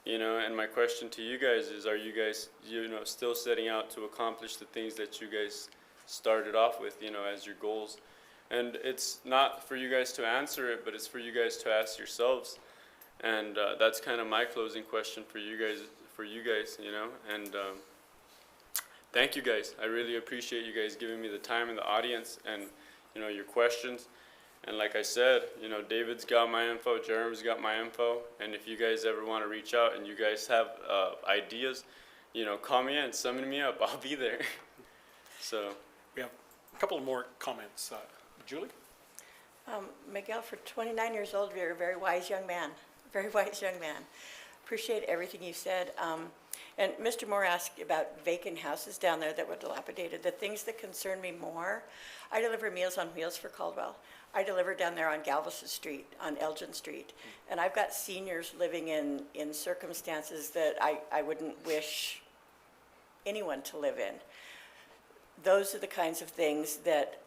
G: You know, and my question to you guys is, are you guys, you know, still setting out to accomplish the things that you guys started off with, you know, as your goals? And it's not for you guys to answer it, but it's for you guys to ask yourselves. And that's kind of my closing question for you guys, you know. And thank you guys. I really appreciate you guys giving me the time and the audience and, you know, your questions. And like I said, you know, David's got my info, Jerem's got my info, and if you guys ever want to reach out and you guys have ideas, you know, call me in, summon me up, I'll be there. So,
A: We have a couple of more comments. Julie?
J: Miguel, for 29 years old, you're a very wise young man, very wise young man. Appreciate everything you said. And Mr. Moore asked about vacant houses down there that were dilapidated. The things that concern me more, I deliver Meals on Wheels for Caldwell. I deliver down there on Galveston Street, on Elgin Street. And I've got seniors living in circumstances that I wouldn't wish anyone to live in. Those are the kinds of things that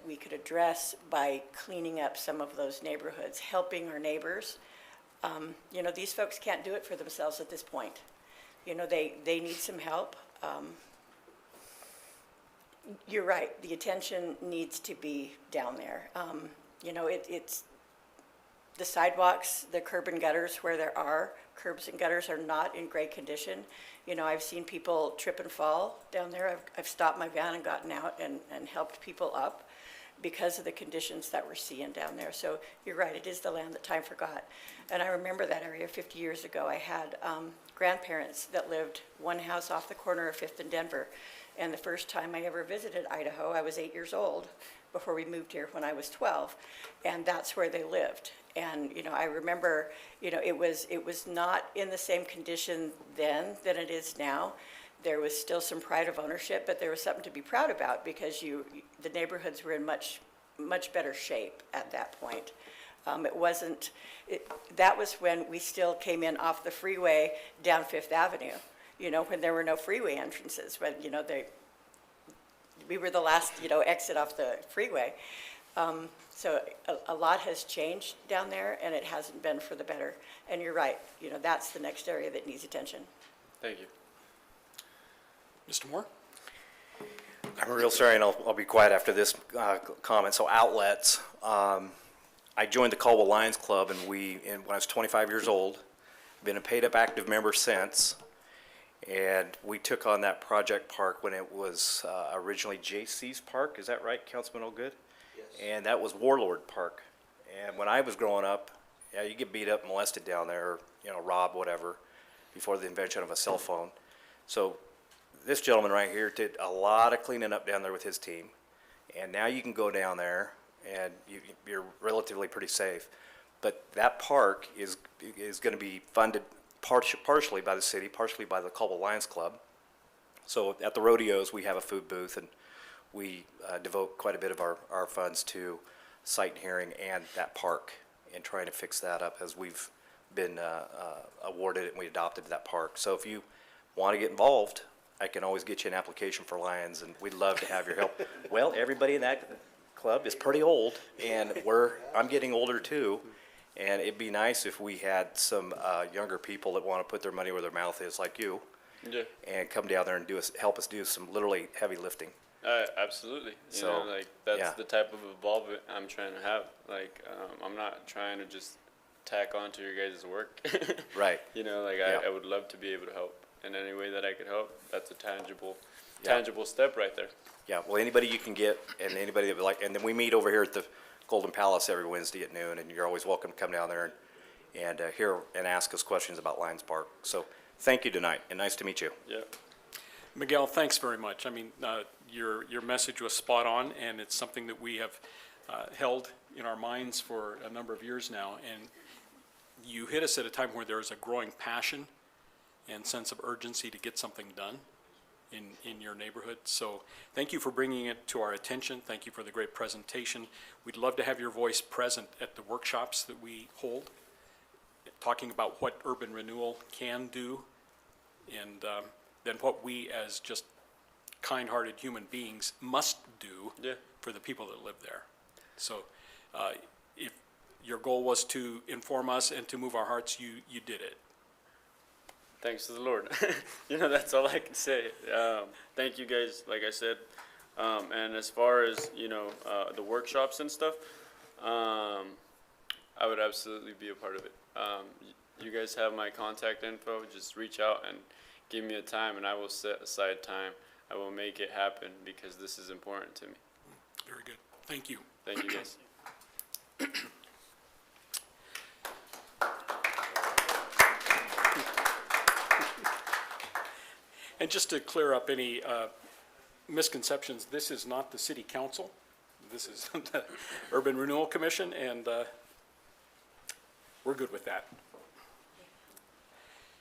J: we could address by cleaning up some of those neighborhoods, helping our neighbors. You know, these folks can't do it for themselves at this point. You know, they need some help. You're right, the attention needs to be down there. You know, it's the sidewalks, the curb and gutters where there are curbs and gutters are not in great condition. You know, I've seen people trip and fall down there. I've stopped my van and gotten out and helped people up because of the conditions that we're seeing down there. So you're right, it is the land that time forgot. And I remember that area 50 years ago. I had grandparents that lived one house off the corner of 5th and Denver. And the first time I ever visited Idaho, I was 8 years old before we moved here when I was 12. And that's where they lived. And, you know, I remember, you know, it was not in the same condition then than it is now. There was still some pride of ownership, but there was something to be proud about because the neighborhoods were in much better shape at that point. That was when we still came in off the freeway down 5th Avenue, you know, when there were no freeway entrances, when, you know, we were the last, you know, exit off the freeway. So a lot has changed down there, and it hasn't been for the better. And you're right, you know, that's the next area that needs attention.
G: thank you.
A: Mr. Moore?
C: I'm real sorry, and I'll be quiet after this comment. So outlets, I joined the Caldwell Lions Club, and when I was 25 years old, been a paid-up active member since, and we took on that project park when it was originally JC's Park. Is that right, Councilman Allgood? Yes. And that was Warlord Park. And when I was growing up, yeah, you get beat up, molested down there, or, you know, robbed, whatever, before the invention of a cell phone. So this gentleman right here did a lot of cleaning up down there with his team, and now you can go down there and you're relatively pretty safe. But that park is going to be funded partially by the city, partially by the Caldwell Lions Club. So at the rodeos, we have a food booth, and we devote quite a bit of our funds to site hearing and that park and trying to fix that up as we've been awarded it and we adopted that park. So if you want to get involved, I can always get you an application for Lions, and we'd love to have your help. Well, everybody in that club is pretty old, and I'm getting older too, and it'd be nice if we had some younger people that want to put their money where their mouth is, like you,
G: Yeah,
C: and come down there and help us do some literally heavy lifting.
G: absolutely. You
C: So,
G: know, like, that's
C: yeah.
G: the type of involvement I'm trying to have. Like, I'm not trying to just tack on to your guys' work.
C: Right.
G: You know, like,
C: Yeah.
G: I would love to be able to help in any way that I could help. That's a tangible
C: Yeah.
G: step right there.
C: Yeah, well, anybody you can get, and anybody that would like, and then we meet over here at the Golden Palace every Wednesday at noon, and you're always welcome to come down there and hear and ask us questions about Lions Park. So thank you tonight, and nice to meet you.
G: Yeah.
A: Miguel, thanks very much. I mean, your message was spot on, and it's something that we have held in our minds for a number of years now. And you hit us at a time where there is a growing passion and sense of urgency to get something done in your neighborhood. So thank you for bringing it to our attention. Thank you for the great presentation. We'd love to have your voice present at the workshops that we hold, talking about what urban renewal can do, and then what we as just kind-hearted human beings must do
G: Yeah.
A: for the people that live there. So if your goal was to inform us and to move our hearts, you did it.
G: Thanks to the Lord. You know, that's all I can say. Thank you guys, like I said. And as far as, you know, the workshops and stuff, I would absolutely be a part of it. You guys have my contact info. Just reach out and give me a time, and I will set aside time. I will make it happen because this is important to me.
A: Very good. Thank you.
G: Thank you guys.
A: And just to clear up any misconceptions, this is not the city council. This is the Urban Renewal Commission, and we're good with that.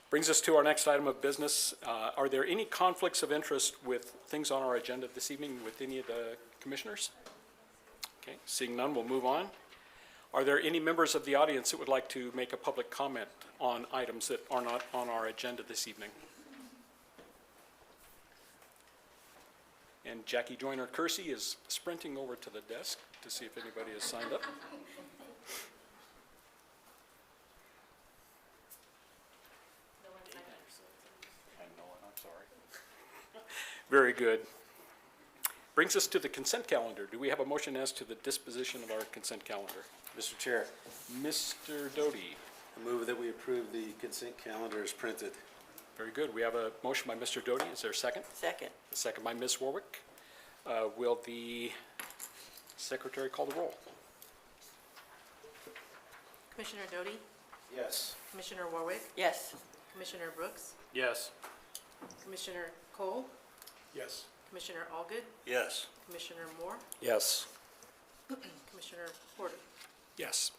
A: Brings us to our next item of business. Are there any conflicts of interest with things on our agenda this evening with any of the commissioners? Okay, seeing none, we'll move on. Are there any members of the audience that would like to make a public comment on items that are not on our agenda this evening? And Jackie Joyner-Kersey is sprinting over to the desk to see if anybody has signed up. I know it, I'm sorry. Very good. Brings us to the consent calendar. Do we have a motion as to the disposition of our consent calendar?
F: Mr. Chair,
A: Mr. Doty.
F: I move that we approve the consent calendar as printed.
A: Very good. We have a motion by Mr. Doty. Is there a second?
J: Second.
A: A second by Ms. Warwick. Will the secretary call the roll?
B: Commissioner Doty,
F: Yes.
B: Commissioner Warwick,
J: Yes.
B: Commissioner Brooks,
A: Yes.
B: Commissioner Cole,
H: Yes.
B: Commissioner Allgood,
I: Yes.
B: Commissioner Moore,
C: Yes.
B: Commissioner Porter.
A: Yes.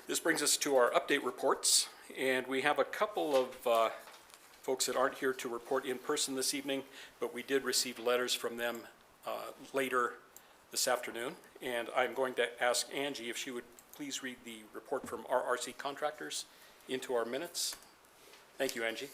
A: This brings us to our update reports, and we have a couple of folks that aren't here to report in person this evening, but we did receive letters from them later this afternoon, and I'm going to ask Angie if she would please read the report from RRC Contractors into our minutes. Thank you, Angie.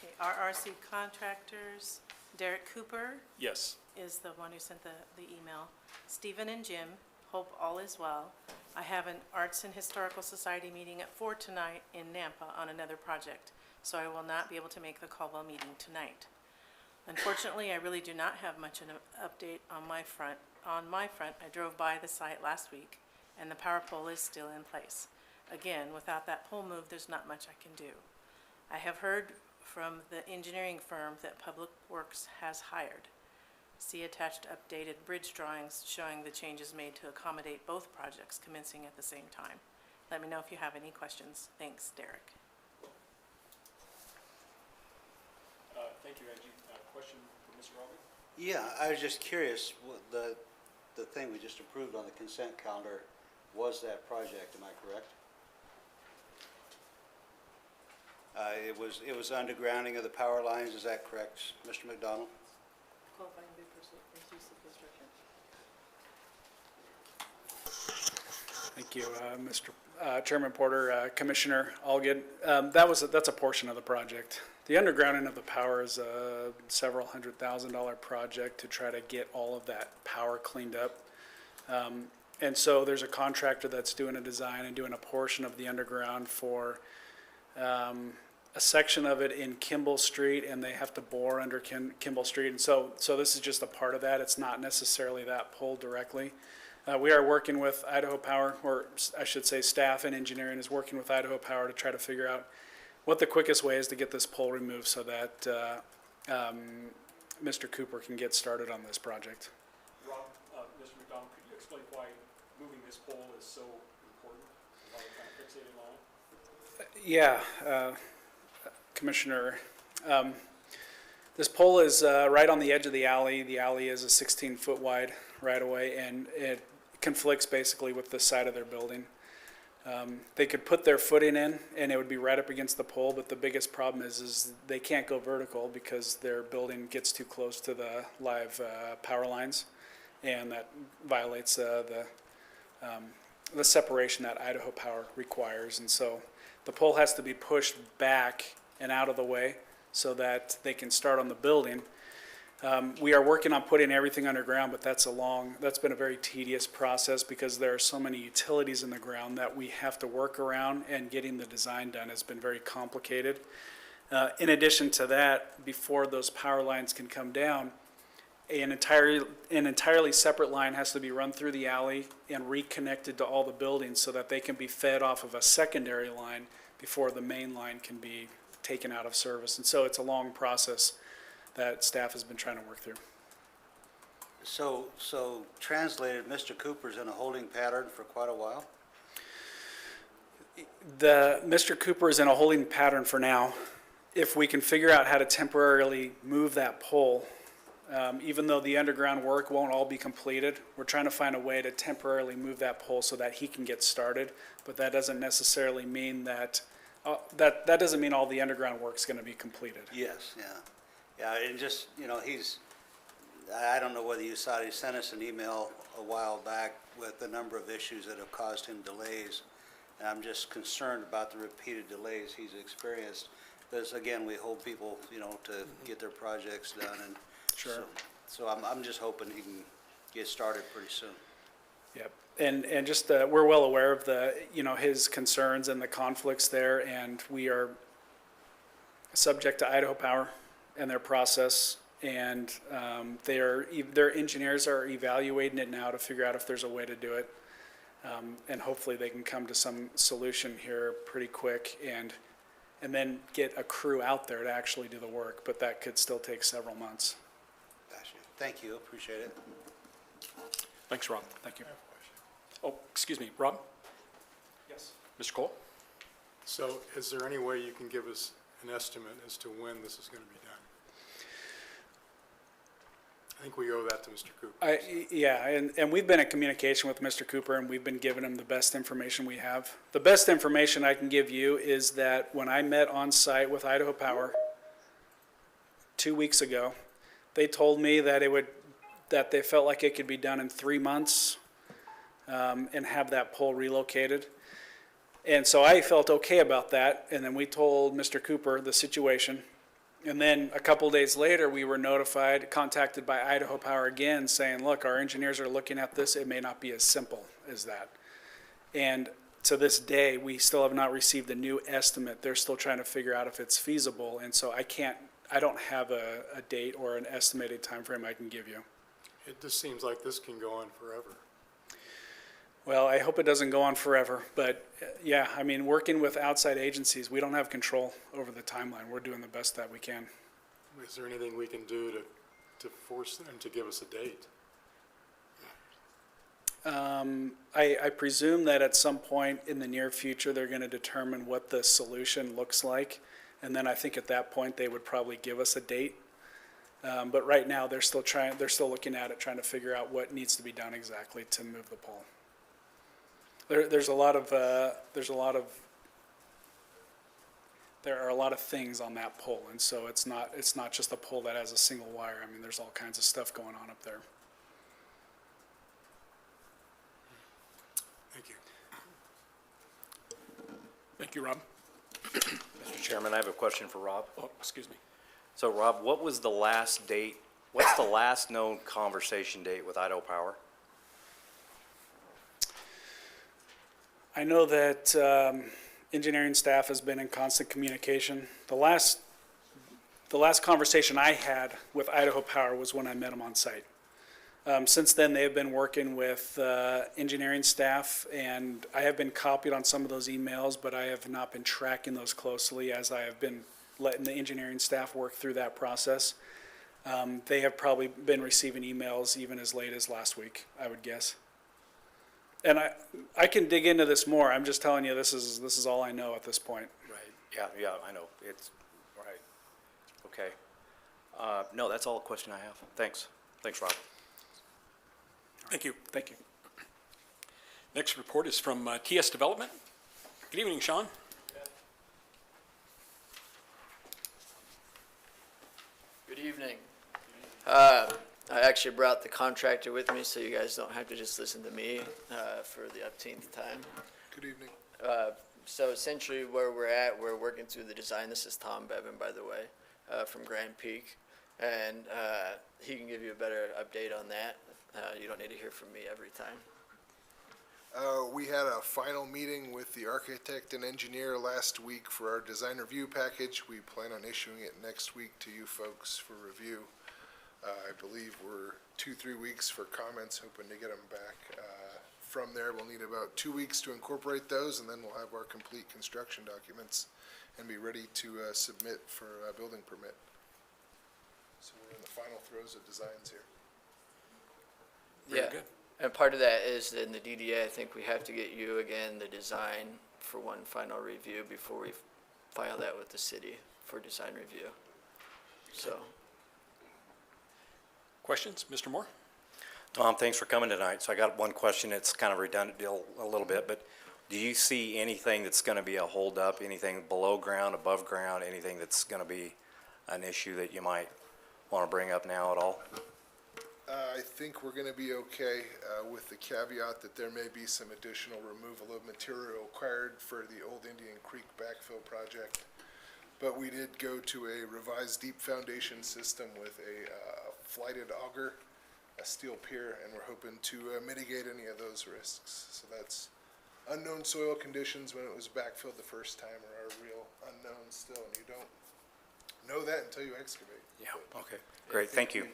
B: Okay, RRC Contractors, Derek Cooper
A: Yes.
B: is the one who sent the email. Stephen and Jim, hope all is well. I have an Arts and Historical Society meeting at 4 tonight in Nampa on another project, so I will not be able to make the Caldwell meeting tonight. Unfortunately, I really do not have much of an update on my front. On my front, I drove by the site last week, and the power pole is still in place. Again, without that pole move, there's not much I can do. I have heard from the engineering firm that Public Works has hired. See attached updated bridge drawings showing the changes made to accommodate both projects commencing at the same time. Let me know if you have any questions. Thanks, Derek.
A: Thank you, Angie. Question for Mr. Raleigh?
I: Yeah, I was just curious, the thing we just approved on the consent calendar was that project, am I correct? It was undergrounding of the power lines, is that correct, Mr. McDonald?
B: Qualifying bid for use of construction.
K: Thank you, Mr. Chairman Porter, Commissioner Allgood. That's a portion of the project. The undergrounding of the power is a several $100,000 project to try to get all of that power cleaned up. And so there's a contractor that's doing a design and doing a portion of the underground for a section of it in Kimball Street, and they have to bore under Kimball Street. And so this is just a part of that. It's not necessarily that pole directly. We are working with Idaho Power, or I should say staff and engineering is working with Idaho Power to try to figure out what the quickest way is to get this pole removed so that Mr. Cooper can get started on this project.
A: Rob, Mr. McDonald, could you explain why moving this pole is so important? Why we're kind of fixated on it?
K: Yeah, Commissioner, this pole is right on the edge of the alley. The alley is a 16-foot wide right-of-way, and it conflicts basically with the side of their building. They could put their footing in, and it would be right up against the pole, but the biggest problem is they can't go vertical because their building gets too close to the live power lines, and that violates the separation that Idaho Power requires. And so the pole has to be pushed back and out of the way so that they can start on the building. We are working on putting everything underground, but that's been a very tedious process because there are so many utilities in the ground that we have to work around, and getting the design done has been very complicated. In addition to that, before those power lines can come down, an entirely separate line has to be run through the alley and reconnected to all the buildings so that they can be fed off of a secondary line before the main line can be taken out of service. And so it's a long process that staff has been trying to work through.
I: So translated, Mr. Cooper's in a holding pattern for quite a while?
K: Mr. Cooper is in a holding pattern for now. If we can figure out how to temporarily move that pole, even though the underground work won't all be completed, we're trying to find a way to temporarily move that pole so that he can get started. But that doesn't necessarily mean that doesn't mean all the underground work's going to be completed.
I: Yes, yeah. Yeah, and just, I don't know whether you saw it, he sent us an email a while back with the number of issues that have caused him delays. And I'm just concerned about the repeated delays he's experienced. Because again, we hold people, to get their projects done, and
K: Sure.
I: so I'm just hoping he can get started pretty soon.
K: Yep. And just, we're well aware of his concerns and the conflicts there, and we are subject to Idaho Power and their process. And their engineers are evaluating it now to figure out if there's a way to do it. And hopefully they can come to some solution here pretty quick and then get a crew out there to actually do the work, but that could still take several months.
I: Gotcha. Thank you, appreciate it.
A: Thanks, Rob.
K: Thank you.
A: Oh, excuse me, Rob?
K: Yes.
A: Mr. Cole?
H: So is there any way you can give us an estimate as to when this is going to be done? I think we owe that to Mr. Cooper.
K: Yeah, and we've been in communication with Mr. Cooper, and we've been giving him the best information we have. The best information I can give you is that when I met on site with Idaho Power 2 weeks ago, they told me that they felt like it could be done in 3 months, and have that pole relocated. And so I felt okay about that, and then we told Mr. Cooper the situation. And then a couple days later, we were contacted by Idaho Power again, saying, look, our engineers are looking at this. It may not be as simple as that. And to this day, we still have not received a new estimate. They're still trying to figure out if it's feasible. And so I don't have a date or an estimated time frame I can give you.
H: It just seems like this can go on forever.
K: Well, I hope it doesn't go on forever, but yeah, I mean, working with outside agencies, we don't have control over the timeline. We're doing the best that we can.
H: Is there anything we can do to force them to give us a date?
K: I presume that at some point in the near future, they're going to determine what the solution looks like, and then I think at that point, they would probably give us a date. But right now, they're still looking at it, trying to figure out what needs to be done exactly to move the pole. There are a lot of things on that pole, and so it's not just a pole that has a single wire. I mean, there's all kinds of stuff going on up there.
H: Thank you.
A: Thank you, Rob.
C: Mr. Chairman, I have a question for Rob.
A: Oh, excuse me.
C: So Rob, what's the last known conversation date with Idaho Power?
K: I know that engineering staff has been in constant communication. The last conversation I had with Idaho Power was when I met them on site. Since then, they have been working with engineering staff, and I have been copied on some of those emails, but I have not been tracking those closely as I have been letting the engineering staff work through that process. They have probably been receiving emails even as late as last week, I would guess. And I can dig into this more. I'm just telling you, this is all I know at this point.
C: Right, yeah, I know, it's, right, okay. No, that's all the question I have. Thanks, Rob.
A: Thank you.
K: Thank you.
A: Next report is from TS Development. Good evening, Sean.
L: Good evening. I actually brought the contractor with me, so you guys don't have to just listen to me for the upteenth time.
M: Good evening.
L: So essentially where we're working through the design. This is Tom Bevan, by the way, from Grand Peak. And he can give you a better update on that. You don't need to hear from me every time.
M: We had a final meeting with the architect and engineer last week for our design review package. We plan on issuing it next week to you folks for review. I believe we're 2-3 weeks for comments, hoping to get them back. From there, we'll need about 2 weeks to incorporate those, and then we'll have our complete construction documents and be ready to submit for a building permit. So we're in the final throes of designs here.
A: Very
L: Yeah,
A: good.
L: and part of that is in the DDA, I think we have to get you again, the design for one final review before we file that with the city for design review. So,
A: Questions? Mr. Moore?
C: Tom, thanks for coming tonight. So I got one question. It's kind of redundant deal a little bit, but do you see anything that's going to be a holdup, anything below ground, above ground, anything that's going to be an issue that you might want to bring up now at all?
M: I think we're going to be okay with the caveat that there may be some additional removal of material required for the old Indian Creek backfill project. But we did go to a revised deep foundation system with a flighted auger, a steel pier, and we're hoping to mitigate any of those risks. So that's unknown soil conditions when it was backfilled the first time are real unknowns still, and you don't know that until you excavate.
C: Yeah, okay. Great, thank you.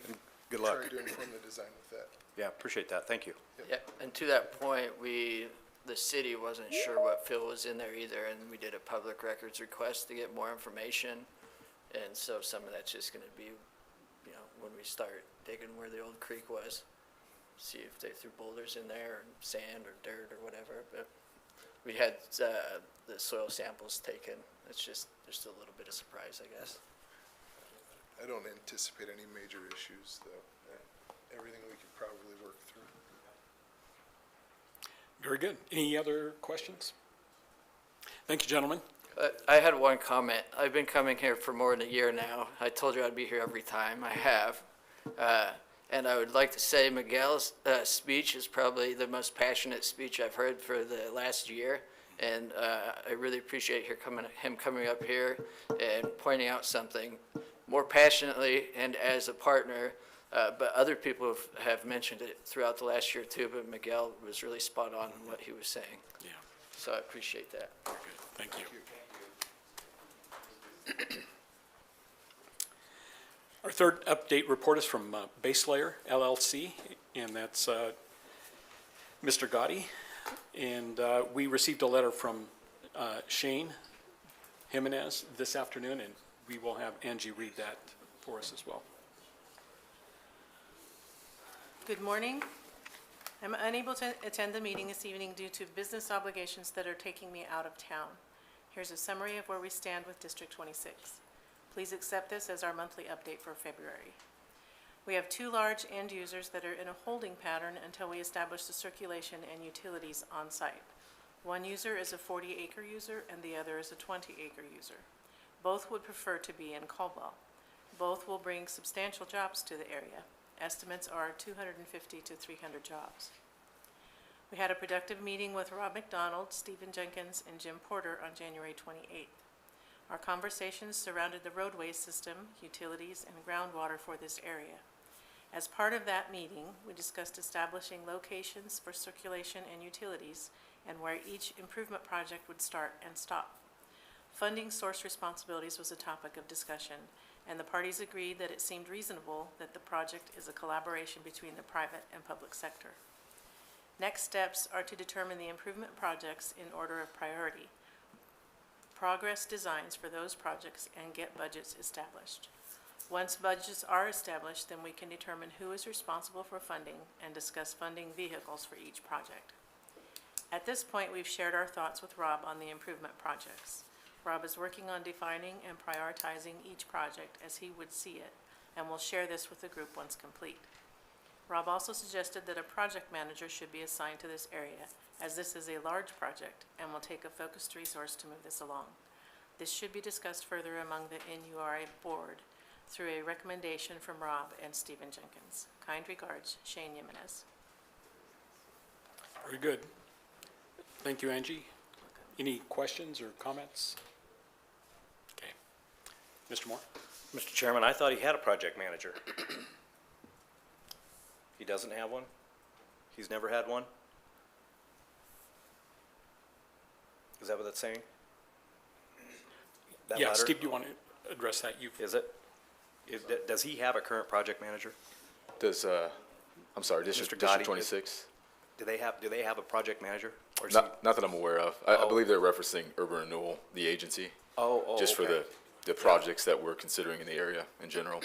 C: Good luck.
M: Try to inform the design with that.
C: Yeah, appreciate that. Thank you.
L: yeah, and to that point, the city wasn't sure what fill was in there either, and we did a public records request to get more information. And so some of that's just gonna be, you know, when we start digging where the old creek was, see if they threw boulders in there, or sand or dirt or whatever, but we had, the soil samples taken. It's just a little bit of surprise, I guess.
M: I don't anticipate any major issues, though. Everything we could probably work through.
A: Very good. Any other questions? Thank you, gentlemen.
L: I had one comment. I've been coming here for more than a year now. I told you I'd be here every time. I have. And I would like to say Miguel's speech is probably the most passionate speech I've heard for the last year. And I really appreciate him coming up here and pointing out something more passionately and as a partner. But other people have mentioned it throughout the last year too, but Miguel was really spot on in what he was saying.
A: Yeah,
L: So I appreciate that.
A: very good. Thank you. Our third update report is from Base Layer LLC, and that's Mr. Gotti. And we received a letter from Shane Jimenez this afternoon, and we will have Angie read that for us as well.
B: Good morning. I'm unable to attend the meeting this evening due to business obligations that are taking me out of town. Here's a summary of where we stand with District 26. Please accept this as our monthly update for February. We have two large end users that are in a holding pattern until we establish the circulation and utilities on site. One user is a 40-acre user and the other is a 20-acre user. Both would prefer to be in Caldwell. Both will bring substantial jobs to the area. Estimates are 250 to 300 jobs. We had a productive meeting with Rob McDonald, Stephen Jenkins, and Jim Porter on January 28th. Our conversations surrounded the roadway system, utilities, and groundwater for this area. As part of that meeting, we discussed establishing locations for circulation and utilities and where each improvement project would start and stop. Funding source responsibilities was a topic of discussion, and the parties agreed that it seemed reasonable that the project is a collaboration between the private and public sector. Next steps are to determine the improvement projects in order of priority, progress designs for those projects, and get budgets established. Once budgets are established, then we can determine who is responsible for funding and discuss funding vehicles for each project. At this point, we've shared our thoughts with Rob on the improvement projects. Rob is working on defining and prioritizing each project as he would see it, and will share this with the group once complete. Rob also suggested that a project manager should be assigned to this area, as this is a large project and will take a focused resource to move this along. This should be discussed further among the NURA board through a recommendation from Rob and Stephen Jenkins. Kind regards, Shane Jimenez.
A: Very good. Thank you, Angie. Any questions or comments? Okay. Mr. Moore?
C: Mr. Chairman, I thought he had a project manager. He doesn't have one? He's never had one? Is that what that's saying? That
A: Yeah,
C: letter?
A: Steve, do you want to address that?
C: Is it? Does he have a current project manager?
N: Does, I'm sorry, District
C: Mr. Gotti,
N: 26?
C: Do they have a project manager? Or is he-
N: Not that I'm aware of. I believe they're referencing Urban Renewal, the agency, just for
C: okay.
N: the projects that we're considering in the area in general.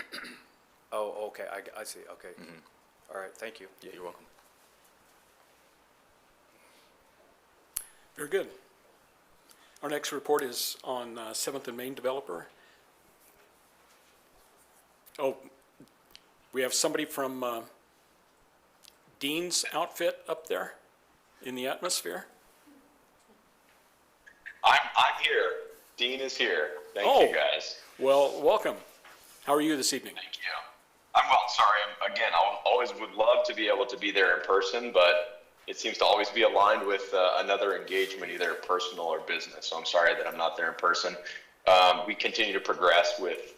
C: Oh, okay, I see, okay. All right, thank you.
N: Yeah, you're welcome.
A: Very good. Our next report is on 7th and Main developer. Oh, we have somebody from Dean's outfit up there in the atmosphere.
O: I'm here. Dean is here. Thank
A: Oh.
O: you, guys.
A: Well, welcome. How are you this evening?
O: Thank you. I'm well. Sorry. Again, I always would love to be able to be there in person, but it seems to always be aligned with another engagement, either personal or business. So I'm sorry that I'm not there in person. We continue to progress with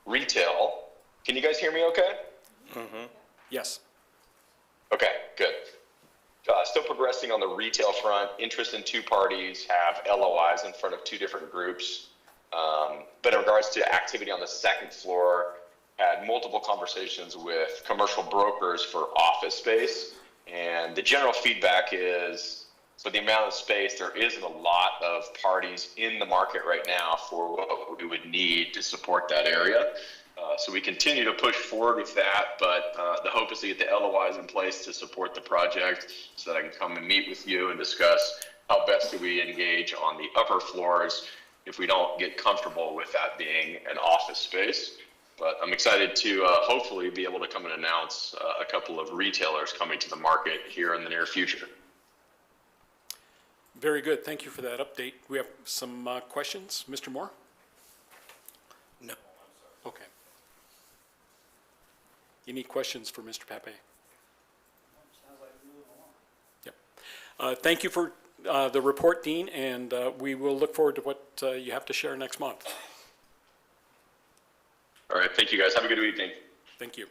O: retail. Can you guys hear me okay?
A: Yes.
O: Okay, good. Still progressing on the retail front. Interest in two parties, have LOIs in front of two different groups. But in regards to activity on the second floor, had multiple conversations with commercial brokers for office space. And the general feedback is, for the amount of space, there isn't a lot of parties in the market right now for what we would need to support that area. So we continue to push forward with that, but the hope is to get the LOIs in place to support the project so that I can come and meet with you and discuss how best do we engage on the upper floors if we don't get comfortable with that being an office space. But I'm excited to hopefully be able to come and announce a couple of retailers coming to the market here in the near future.
A: Very good. Thank you for that update. We have some questions. Mr. Moore?
F: No.
A: Okay. Any questions for Mr. Pape? Yep. Thank you for the report, Dean, and we will look forward to what you have to share next month.
O: All right. Thank you, guys. Have a good evening.
A: Thank you.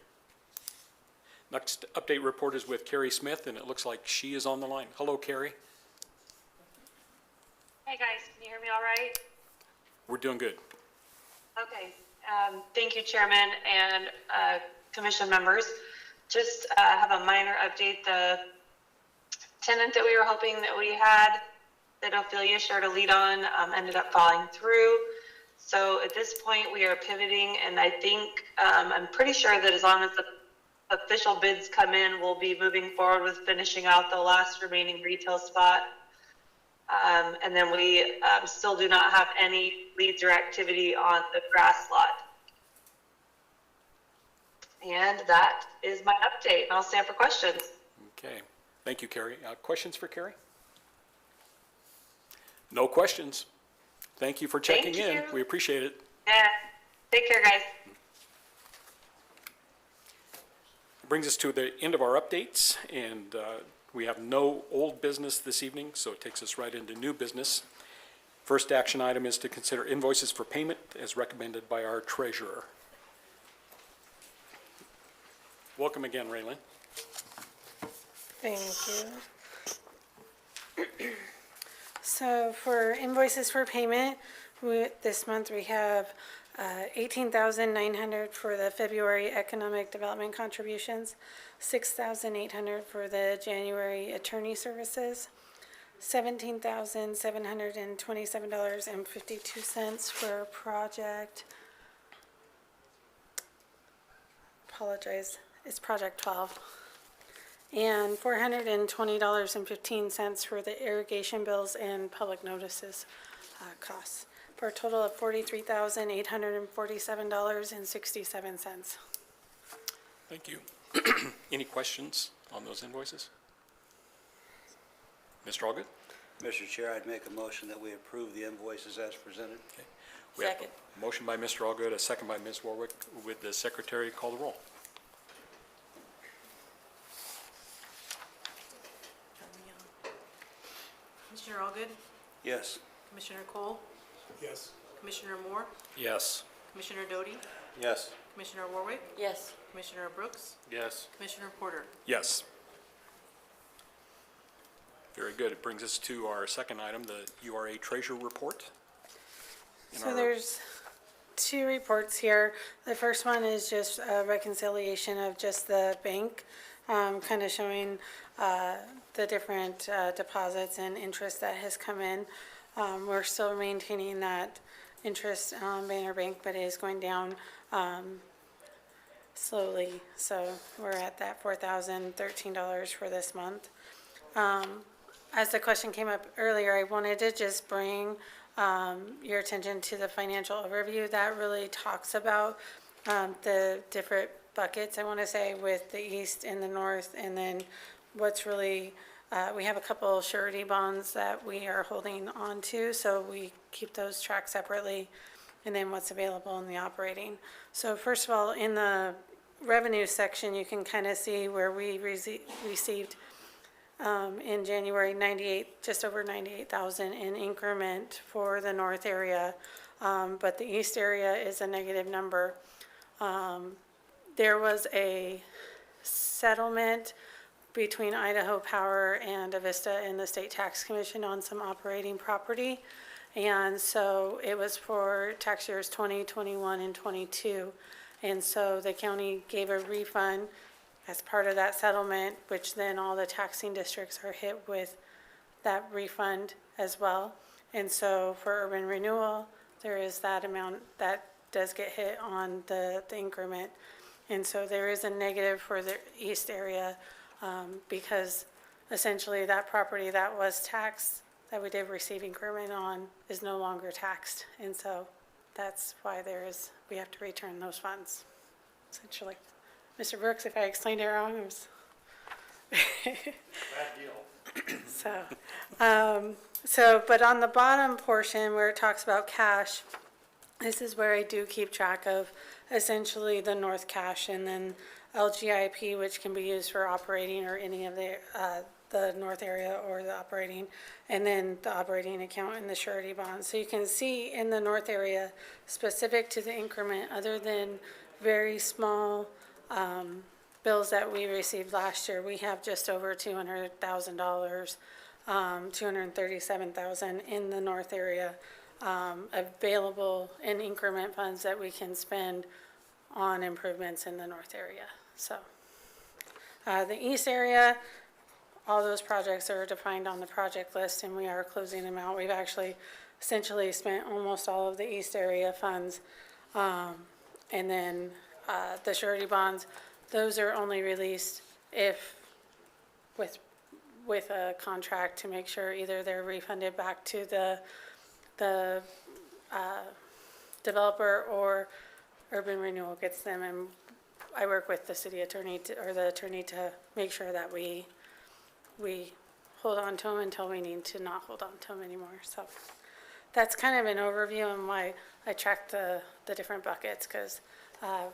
A: Next update report is with Carrie Smith, and it looks like she is on the line. Hello, Carrie.
P: Hey, guys. Can you hear me all right?
A: We're doing good.
P: Okay. Thank you, Chairman and Commission members. Just have a minor update. The tenant that we were hoping that we had, that Ophelia shared a lead on, ended up falling through. So at this point, we are pivoting, and I think, I'm pretty sure that as long as the official bids come in, we'll be moving forward with finishing out the last remaining retail spot. And then we still do not have any leads or activity on the grass lot. And that is my update, and I'll stand for questions.
A: Okay. Thank you, Carrie. Questions for Carrie? No questions. Thank you for checking in.
P: you.
A: We appreciate it.
P: Yeah. Take care, guys.
A: Brings us to the end of our updates, and we have no old business this evening, so it takes us right into new business. First action item is to consider invoices for payment as recommended by our treasurer. Welcome again, Raylene.
E: Thank you. So for invoices for payment, this month we have $18,900 for the February economic development contributions, $6,800 for the January attorney services, $17,727.52 for project. Apologize, it's project 12. And $420.15 for the irrigation bills and public notices costs, for a total of $43,847.67.
A: Thank you. Any questions on those invoices? Mr. Allgood?
I: Mr. Chair, I'd make a motion that we approve the invoices as presented.
A: Okay. We have
J: Second.
A: a motion by Mr. Allgood, a second by Ms. Warwick. Would the secretary call the roll?
B: Commissioner Allgood,
I: Yes.
B: Commissioner Cole,
H: Yes.
B: Commissioner Moore,
A: Yes.
B: Commissioner Doty,
F: Yes.
B: Commissioner Warwick,
J: Yes.
B: Commissioner Brooks,
F: Yes.
B: Commissioner Porter.
A: Yes. Very good. It brings us to our second item, the URA Treasurer Report.
E: So there's two reports here. The first one is just a reconciliation of just the bank, kind of showing the different deposits and interest that has come in. We're still maintaining that interest on Banner Bank, but it is going down slowly. So we're at that $4,013 for this month. As the question came up earlier, I wanted to just bring your attention to the financial overview. That really talks about the different buckets, I want to say, with the east and the north, and then what's really, we have a couple surety bonds that we are holding on to, so we keep those tracked separately, and then what's available in the operating. So first of all, in the revenue section, you can kind of see where we received in January, just over 98,000 in increment for the north area, but the east area is a negative number. There was a settlement between Idaho Power and Avista and the State Tax Commission on some operating property, and so it was for tax years 20, 21, and 22, and so the county gave a refund as part of that settlement, which then all the taxing districts are hit with that refund as well. And so for urban renewal, there is that amount that does get hit on the increment. And so there is a negative for the east area because essentially that property that was taxed, that we did receive increment on, is no longer taxed. And so that's why we have to return those funds, essentially. Mr. Brooks, if I explained it wrong, it was.
C: Bad deal.
E: But on the bottom portion where it talks about cash, this is where I do keep track of essentially the north cash and then LGIP, which can be used for operating or any of the north area or the operating, and then the operating account and the surety bonds. So you can see in the north area, specific to the increment, other than very small bills that we received last year, we have just over $200,000, $237,000 in the north area available in increment funds that we can spend on improvements in the north area. So the east area, all those projects are defined on the project list, and we are closing them out. We've actually essentially spent almost all of the east area funds, and then the surety bonds, those are only released if with a contract to make sure either they're refunded back to the developer or urban renewal gets them. And I work with the city attorney or the attorney to make sure that we hold on to them until we need to not hold on to them anymore. So that's kind of an overview on why I track the different buckets, because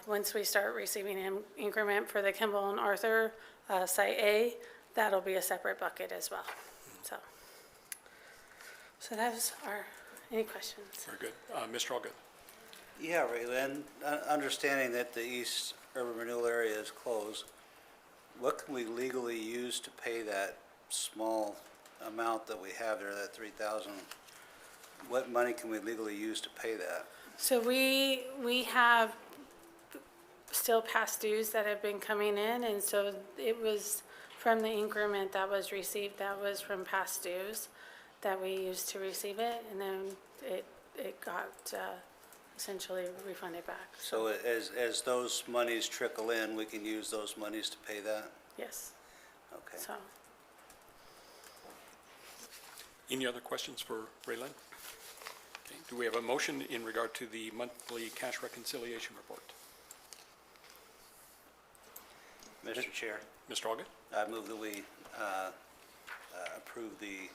E: once we start receiving increment for the Kimball and Arthur Site A, that'll be a separate bucket as well. So those are, any questions?
A: Very good. Mr. Allgood.
I: Yeah, Raylan, understanding that the east urban renewal area is closed, what can we legally use to pay that small amount that we have there, that 3,000? What money can we legally use to pay that?
E: So we have still past dues that have been coming in, and so it was from the increment that was received, that was from past dues that we used to receive it, and then it got essentially refunded back.
I: So as those monies trickle in, we can use those monies to pay that?
E: Yes.
I: Okay.
E: So,
A: Any other questions for Raylan? Okay. Do we have a motion in regard to the monthly cash reconciliation report?
I: Mr. Chair,
A: Mr. Allgood?
I: I move that we approve the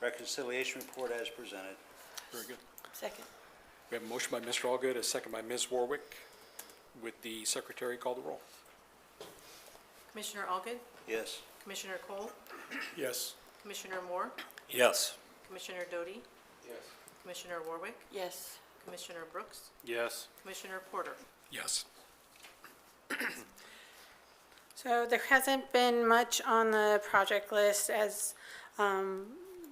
I: reconciliation report as presented.
A: Very good.
J: Second.
A: We have a motion by Mr. Allgood, a second by Ms. Warwick. With the secretary call the roll.
B: Commissioner Allgood,
I: Yes.
B: Commissioner Cole,
H: Yes.
B: Commissioner Moore,
F: Yes.
B: Commissioner Doty,
C: Yes.
B: Commissioner Warwick,
J: Yes.
B: Commissioner Brooks,
C: Yes.
B: Commissioner Porter.
A: Yes.
E: so there hasn't been much on the project list as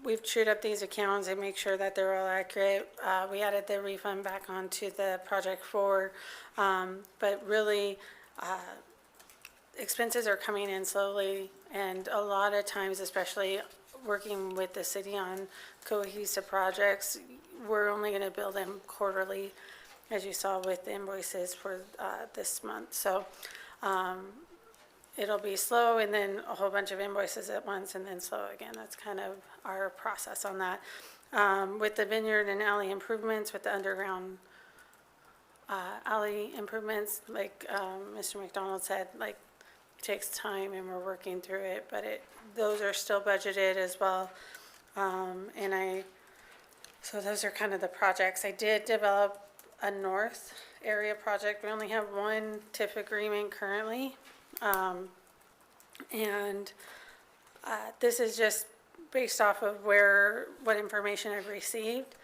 E: we've chewed up these accounts and make sure that they're all accurate. We added the refund back onto the project for, but really, expenses are coming in slowly, and a lot of times, especially working with the city on cohesive projects, we're only gonna bill them quarterly, as you saw with the invoices for, this month. So, it'll be slow and then a whole bunch of invoices at once and then slow again. That's kind of our process on that. With the vineyard and alley improvements, with the underground alley improvements, like Mr. McDonald said, like, it takes time and we're working through it, but those are still budgeted as well. So those are kind of the projects. I did develop a north area project. We only have one TIF agreement currently. This is just based off of what information I've received.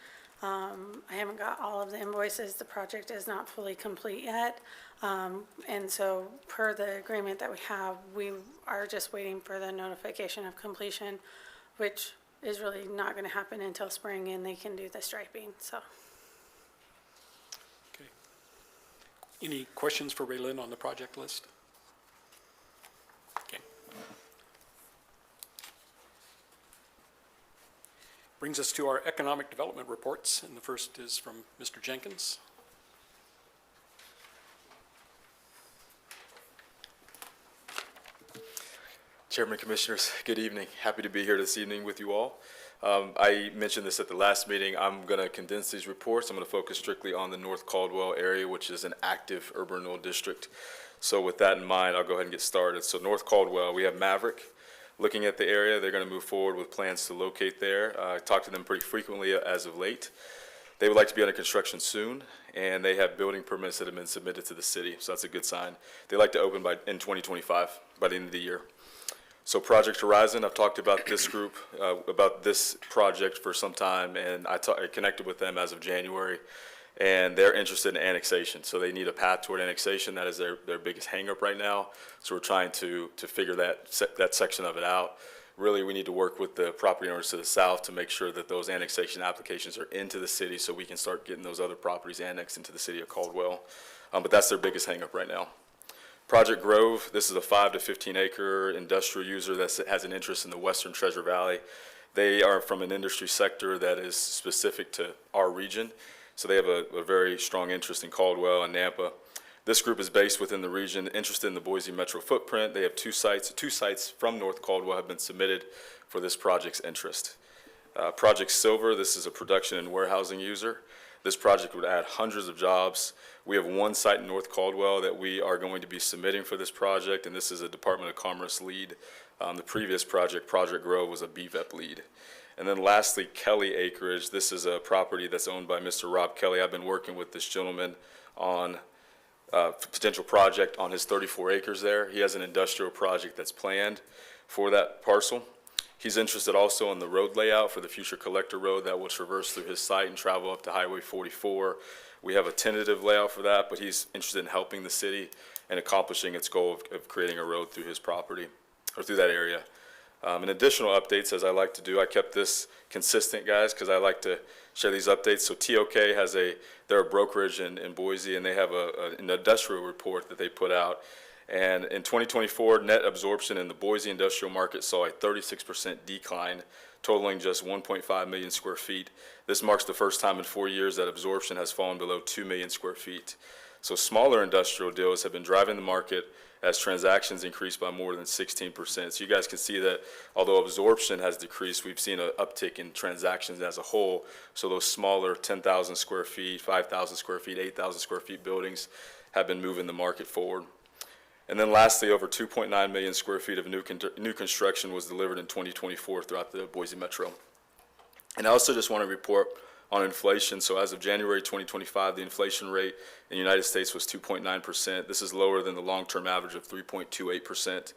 E: I haven't got all of the invoices. The project is not fully complete yet. And so per the agreement that we have, we are just waiting for the notification of completion, which is really not going to happen until spring and they can do the striping, so.
A: Okay. Any questions for Raylene on the project list? Okay. Brings us to our economic development reports, and the first is from Mr. Jenkins.
N: Chairman, Commissioners, good evening. Happy to be here this evening with you all. I mentioned this at the last meeting. I'm going to condense these reports. I'm going to focus strictly on the North Caldwell area, which is an active urban renewal district. So with that in mind, I'll go ahead and get started. So North Caldwell, we have Maverick. Looking at the area, they're going to move forward with plans to locate there. I talked to them pretty frequently as of late. They would like to be under construction soon, and they have building permits that have been submitted to the city, so that's a good sign. They'd like to open in 2025, by the end of the year. So Project Horizon, I've talked about this group, about this project for some time, and I connected with them as of January, and they're interested in annexation. So they need a path toward annexation. That is their biggest hang-up right now. So we're trying to figure that section of it out. Really, we need to work with the property owners to the south to make sure that those annexation applications are into the city so we can start getting those other properties annexed into the city of Caldwell. But that's their biggest hang-up right now. Project Grove, this is a 5 to 15 acre industrial user that has an interest in the Western Treasure Valley. They are from an industry sector that is specific to our region, so they have a very strong interest in Caldwell and Nampa. This group is based within the region, interested in the Boise metro footprint. They have two sites from North Caldwell have been submitted for this project's interest. Project Silver, this is a production and warehousing user. This project would add hundreds of jobs. We have one site in North Caldwell that we are going to be submitting for this project, and this is a Department of Commerce lead. The previous project, Project Grove, was a BVEP lead. And then lastly, Kelly Acreage. This is a property that's owned by Mr. Rob Kelly. I've been working with this gentleman on a potential project on his 34 acres there. He has an industrial project that's planned for that parcel. He's interested also in the road layout for the future collector road that will traverse through his site and travel up to Highway 44. We have a tentative layout for that, but he's interested in helping the city and accomplishing its goal of creating a road through his property, or through that area. And additional updates, as I like to do, I kept this consistent, guys, because I like to share these updates. So TOK they're a brokerage in Boise, and they have an industrial report that they put out. And in 2024, net absorption in the Boise industrial market saw a 36% decline, totaling just 1.5 million square feet. This marks the first time in 4 years that absorption has fallen below 2 million square feet. So smaller industrial deals have been driving the market as transactions increased by more than 16%. So you guys can see that although absorption has decreased, we've seen an uptick in transactions as a whole. So those smaller 10,000 square feet, 5,000 square feet, 8,000 square feet buildings have been moving the market forward. And then lastly, over 2.9 million square feet of new construction was delivered in 2024 throughout the Boise Metro. And I also just want to report on inflation. So as of January 2025, the inflation rate in the United States was 2.9%. This is lower than the long-term average of 3.28%.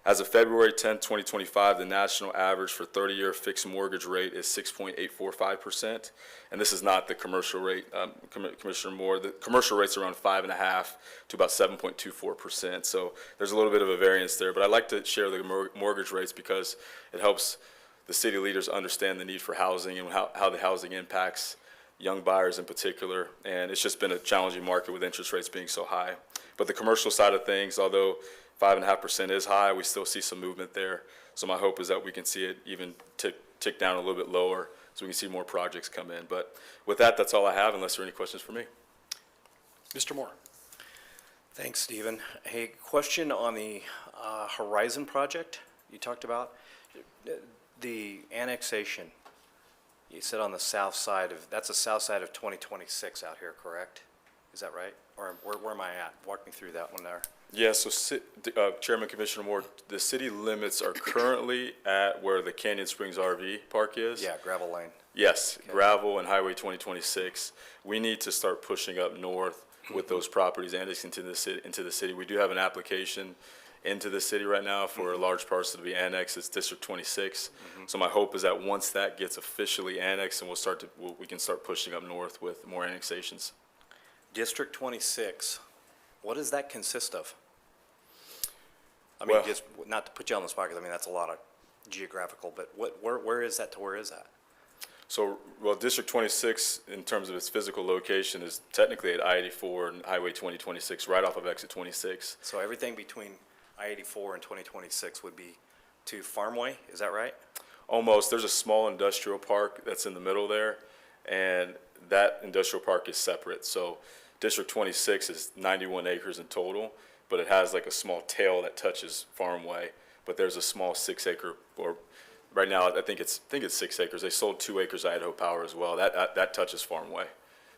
N: As of February 10, 2025, the national average for 30-year fixed mortgage rate is 6.845%. And this is not the commercial rate, Commissioner Moore. The commercial rate's around 5.5 to about 7.24%. So there's a little bit of a variance there. But I like to share the mortgage rates because it helps the city leaders understand the need for housing and how the housing impacts young buyers in particular. And it's just been a challenging market with interest rates being so high. But the commercial side of things, although 5.5% is high, we still see some movement there. So my hope is that we can see it even tick down a little bit lower so we can see more projects come in. But with that, that's all I have, unless there are any questions for me.
A: Mr. Moore?
C: Thanks, Stephen. Hey, question on the Horizon project you talked about. The annexation, you said on the south side of, that's the south side of 2026 out here, correct? Is that right? Or where am I at? Walk me through that one there.
N: Yeah, so Chairman Commissioner Moore, the city limits are currently at where the Canyon Springs RV Park is.
C: Yeah, gravel lane.
N: Yes, gravel and Highway 2026. We need to start pushing up north with those properties annexed into the city. We do have an application into the city right now for a large parcel to be annexed. It's District 26. So my hope is that once that gets officially annexed, and we can start pushing up north with more annexations.
C: District 26, what does that consist of? I mean,
N: Well,
C: just not to put you on the spot, because I mean, that's a lot of geographical, but where is that to where is that?
N: So, well, District 26, in terms of its physical location, is technically at I-84 and Highway 2026, right off of exit 26.
C: So everything between I-84 and 2026 would be to Farmway, is that right?
N: Almost. There's a small industrial park that's in the middle there, and that industrial park is separate. So District 26 is 91 acres in total, but it has like a small tail that touches Farmway. But there's a small 6 acre, or right now I think it's 6 acres. They sold 2 acres to Idaho Power as well. That touches Farmway.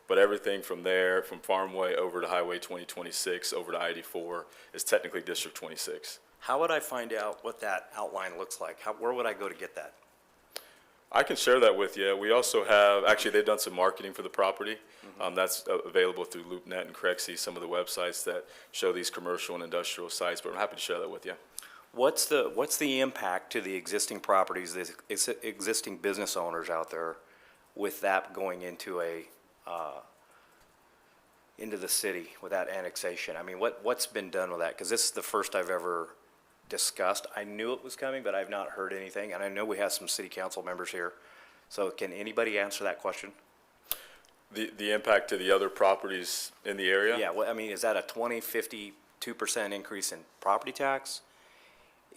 N: But everything from there, from Farmway over to Highway 2026, over to I-84, is technically District 26.
C: How would I find out what that outline looks like? Where would I go to get that?
N: I can share that with you. We also have, actually, they've done some marketing for the property. That's available through LoopNet and Crexy, some of the websites that show these commercial and industrial sites, but I'm happy to share that with you.
C: What's the impact to the existing properties, the existing business owners out there with that going into into the city with that annexation? I mean, what's been done with that? Because this is the first I've ever discussed. I knew it was coming, but I've not heard anything, and I know we have some city council members here. So can anybody answer that question?
N: The impact to the other properties in the area?
C: Yeah, well, I mean, is that a 52% increase in property tax?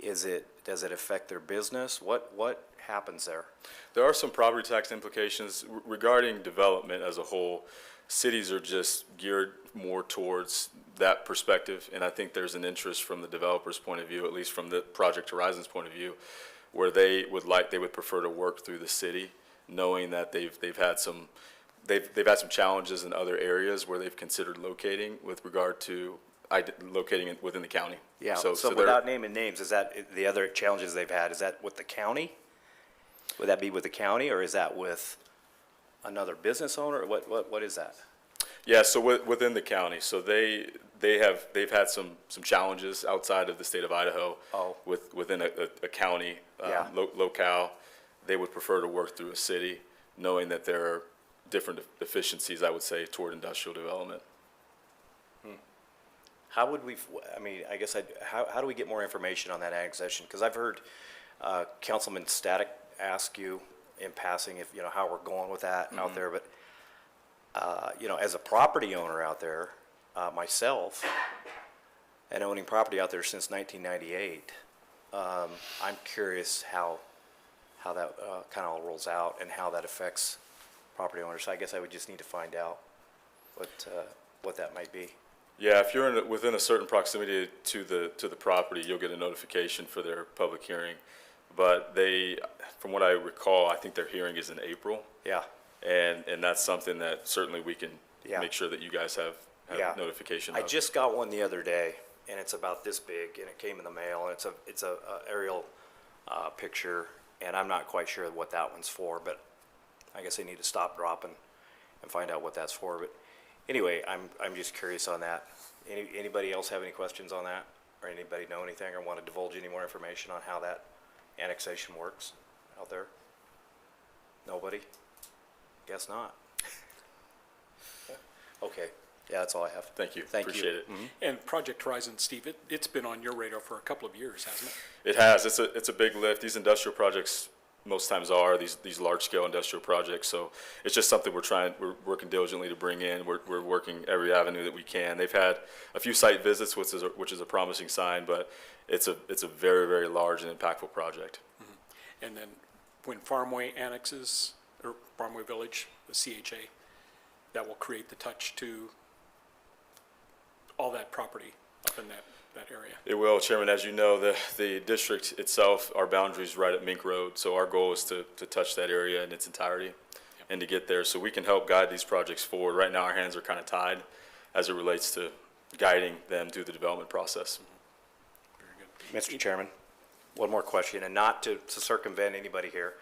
C: Does it affect their business? What happens there?
N: There are some property tax implications regarding development as a whole. Cities are just geared more towards that perspective, and I think there's an interest from the developer's point of view, at least from the Project Horizon's point of view, where they would prefer to work through the city, knowing that they've had some challenges in other areas where they've considered locating with regard to locating within the county.
C: Yeah, so without naming names, is that the other challenges they've had, is that with the county? Would that be with the county, or is that with another business owner? What is that?
N: Yeah, so within the county, so they've had some challenges outside of the state of Idaho.
C: Oh.
N: Within a county
C: Yeah.
N: locale. They would prefer to work through a city, knowing that there are different deficiencies, I would say, toward industrial development.
C: How would we, I mean, I guess, how do we get more information on that annexation? Because I've heard Councilman Static ask you in passing if, how we're going with that out there, but, as a property owner out there, myself, and owning property out there since 1998, I'm curious how that kind of all rolls out and how that affects property owners. So I guess I would just need to find out what that might be.
N: Yeah, if you're within a certain proximity to the property, you'll get a notification for their public hearing. But from what I recall, I think their hearing is in April.
C: Yeah.
N: And that's something that certainly we can
C: Yeah.
N: make sure that you guys have notification
C: I
N: of.
C: just got one the other day, and it's about this big, and it came in the mail, and it's a aerial picture, and I'm not quite sure what that one's for, but I guess I need to stop, drop, and find out what that's for. But anyway, I'm just curious on that. Anybody else have any questions on that, or anybody know anything, or want to divulge any more information on how that annexation works out there? Nobody? Guess not. Okay. Yeah, that's all I have.
N: Thank you.
C: Appreciate
N: it.
A: And Project Horizon, Steve, it's been on your radar for a couple of years, hasn't it?
N: It has. It's a big lift. These industrial projects most times are, these large-scale industrial projects. So it's just something we're working diligently to bring in. We're working every avenue that we can. They've had a few site visits, which is a promising sign, but it's a very, very large and impactful project.
A: And then when Farmway annexes, or Farmway Village, the CHA, that will create the touch to all that property up in that area.
N: It will, Chairman. As you know, the district itself, our boundary is right at Mink Road, so our goal is to touch that area in its entirety and to get there so we can help guide these projects forward. Right now, our hands are kind of tied as it relates to guiding them through the development process.
C: Mr. Chairman, one more question, and not to circumvent anybody here.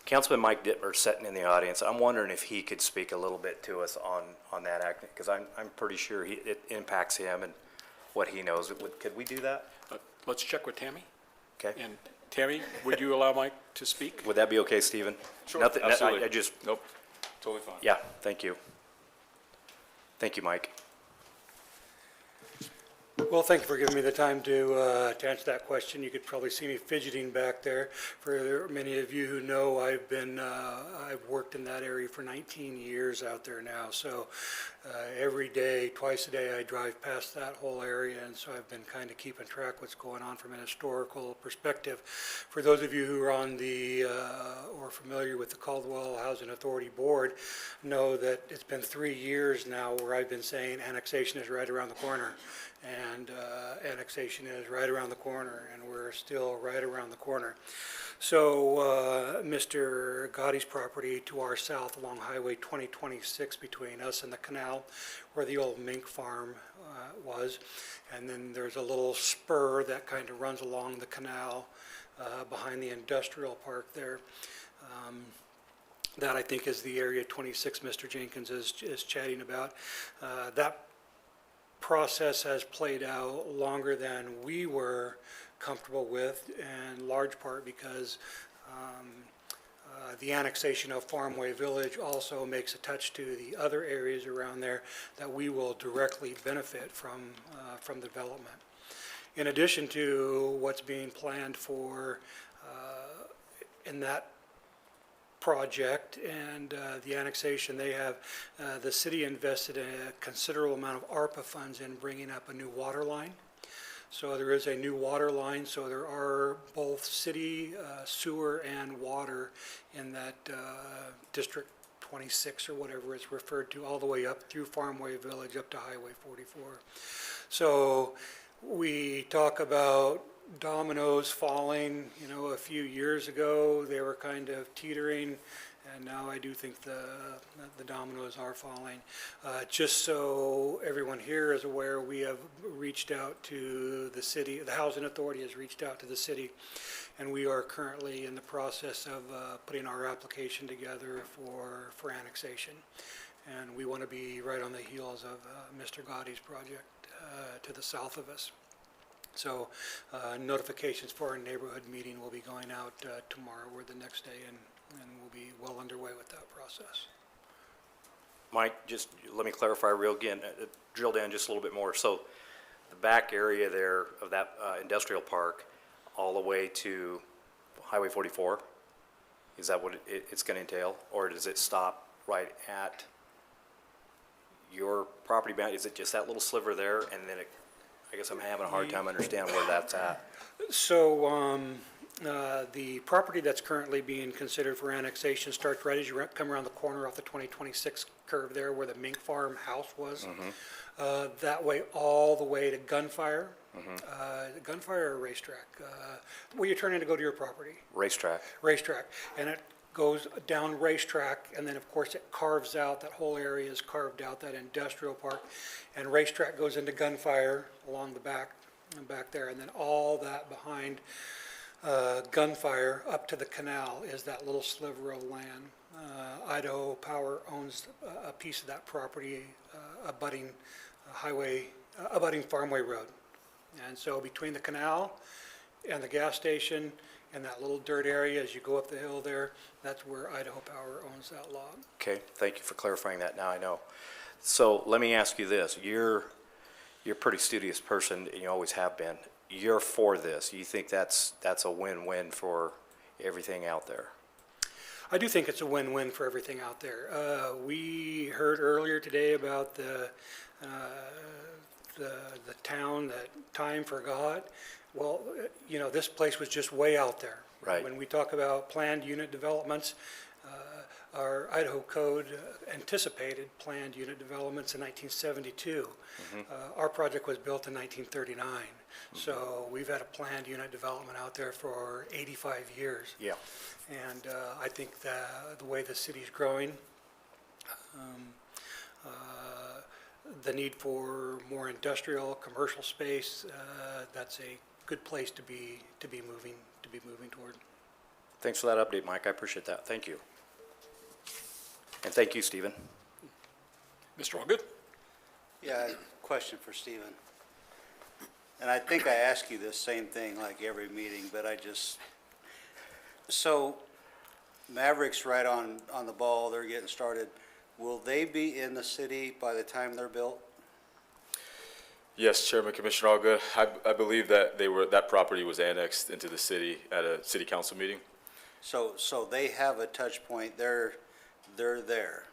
C: Councilman Mike Dittmer sitting in the audience. I'm wondering if he could speak a little bit to us on that act, because I'm pretty sure it impacts him and what he knows. Could we do that?
A: Let's check with Tammy.
C: Okay.
A: And Tammy, would you allow Mike to speak?
C: Would that be okay, Stephen?
N: Sure,
C: Nothing,
N: absolutely.
C: I just,
N: Nope, totally fine.
C: yeah, thank you. Thank you, Mike.
Q: Well, thank you for giving me the time to answer that question. You could probably see me fidgeting back there. For many of you who know, I've worked in that area for 19 years out there now. So every day, twice a day, I drive past that whole area, and so I've been kind of keeping track what's going on from an historical perspective. For those of you who are on the or familiar with the Caldwell Housing Authority Board, know that it's been 3 years now where I've been saying annexation is right around the corner. And annexation is right around the corner, and we're still right around the corner. So Mr. Gotti's property to our south along Highway 2026 between us and the canal where the old mink farm was, and then there's a little spur that kind of runs along the canal behind the industrial park there. That I think is the area 26 Mr. Jenkins is chatting about. That process has played out longer than we were comfortable with, in large part because the annexation of Farmway Village also makes a touch to the other areas around there that we will directly benefit from development. In addition to what's being planned for in that project and the annexation, they have, the city invested a considerable amount of ARPA funds in bringing up a new water line. So there is a new water line, so there are both city sewer and water in that District 26 or whatever it's referred to, all the way up through Farmway Village up to Highway 44. So we talk about dominoes falling, you know, a few years ago, they were kind of teetering, and now I do think the dominoes are falling. Just so everyone here is aware, we have reached out to the city, the Housing Authority has reached out to the city, and we are currently in the process of putting our application together for annexation. And we want to be right on the heels of Mr. Gotti's project to the south of us. So notifications for our neighborhood meeting will be going out tomorrow or the next day, and we'll be well underway with that process.
C: Mike, just let me clarify drill down just a little bit more. So the back area there of that industrial park all the way to Highway 44, is that what it's going to entail? Or does it stop right at your property boundary? Is it just that little sliver there, and then I guess I'm having a hard time understanding where that's at.
Q: So the property that's currently being considered for annexation starts right as you come around the corner off the 2026 curve there where the mink farm house was. That way all the way to Gunfire. Gunfire or Racetrack? Where you're turning to go to your property?
C: Racetrack.
Q: Racetrack. And it goes down Racetrack, and then of course it carves out, that whole area is carved out, that industrial park. And Racetrack goes into Gunfire along the back there, and then all that behind Gunfire up to the canal is that little sliver of land. Idaho Power owns a piece of that property abutting Farmway Road. And so between the canal and the gas station and that little dirt area as you go up the hill there, that's where Idaho Power owns that lot. Okay,
C: thank you for clarifying that. Now I know. So let me ask you this. You're a pretty studious person, and you always have been. You're for this. You think that's a win-win for everything out there?
Q: I do think it's a win-win for everything out there. We heard earlier today about the town that time forgot. Well, you know, this place was just way out there.
C: Right.
Q: When we talk about planned unit developments, our Idaho code anticipated planned unit developments in 1972. Our project was built in 1939. So we've had a planned unit development out there for 85 years.
C: Yeah.
Q: And I think the way the city's growing, the need for more industrial, commercial space, that's a good place to be moving toward.
C: Thanks for that update, Mike. I appreciate that. Thank you. And thank you, Stephen.
A: Mr. Allgood?
I: Yeah, question for Stephen. And I think I ask you this same thing like every meeting, but so Maverick's right on the ball, they're getting started. Will they be in the city by the time they're built?
N: Yes, Chairman, Commissioner Allgood, I believe that that property was annexed into the city at a city council meeting.
I: So they have a touch point, they're there.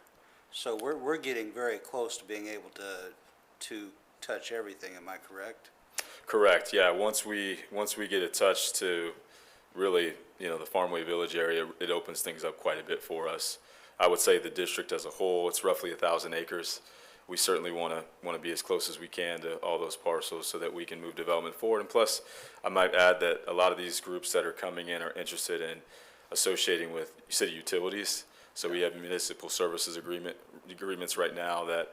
I: So we're getting very close to being able to touch everything, am I correct?
N: Correct, yeah. Once we get it touched to really, you know, the Farmway Village area, it opens things up quite a bit for us. I would say the district as a whole, it's roughly 1,000 acres. We certainly want to be as close as we can to all those parcels so that we can move development forward. And plus, I might add that a lot of these groups that are coming in are interested in associating with city utilities. So we have municipal services agreements right now that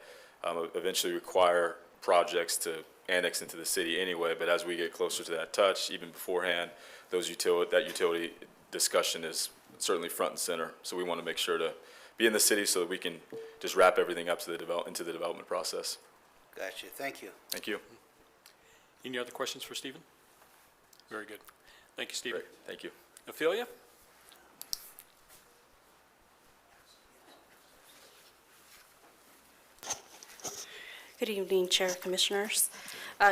N: eventually require projects to annex into the city anyway. But as we get closer to that touch, even beforehand, that utility discussion is certainly front and center. So we want to make sure to be in the city so that we can just wrap everything up to into the development process.
I: Gotcha, thank you.
N: Thank you.
A: Any other questions for Stephen? Very good. Thank you, Stephen.
N: Great. Thank you.
A: Ophelia?
R: Good evening, Chair, Commissioners.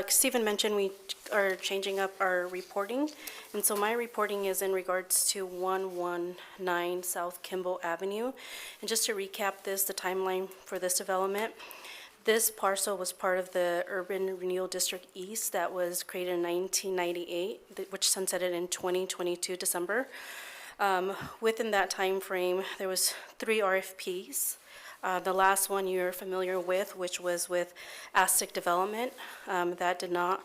R: Stephen mentioned we are changing up our reporting, and so my reporting is in regards to 119 South Kimball Avenue. And just to recap the timeline for this development, this parcel was part of the Urban Renewal District East that was created in 1998, which sunsetted in 2022 December. Within that time frame, there was 3 RFPs. The last one you're familiar with, which was with Aztec Development, that did not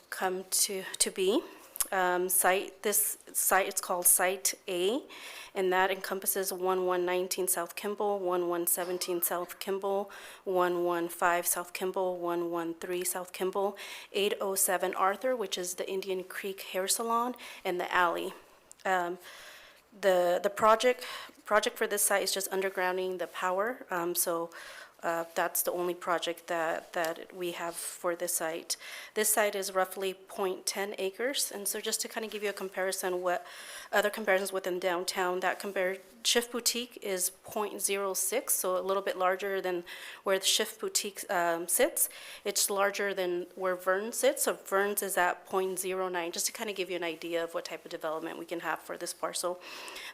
R: come to be. This site, it's called Site A, and that encompasses 1119 South Kimball, 1117 South Kimball, 115 South Kimball, 113 South Kimball, 807 Arthur, which is the Indian Creek Hair Salon, and the alley. The project for this site is just undergrounding the power, so that's the only project that we have for this site. This site is roughly 0.10 acres, and so just to kind of give you a comparison, what other comparisons within downtown, Shift Boutique is 0.06, so a little bit larger than where the Shift Boutique sits. It's larger than where Vern sits, so Vern's is at 0.09, just to kind of give you an idea of what type of development we can have for this parcel.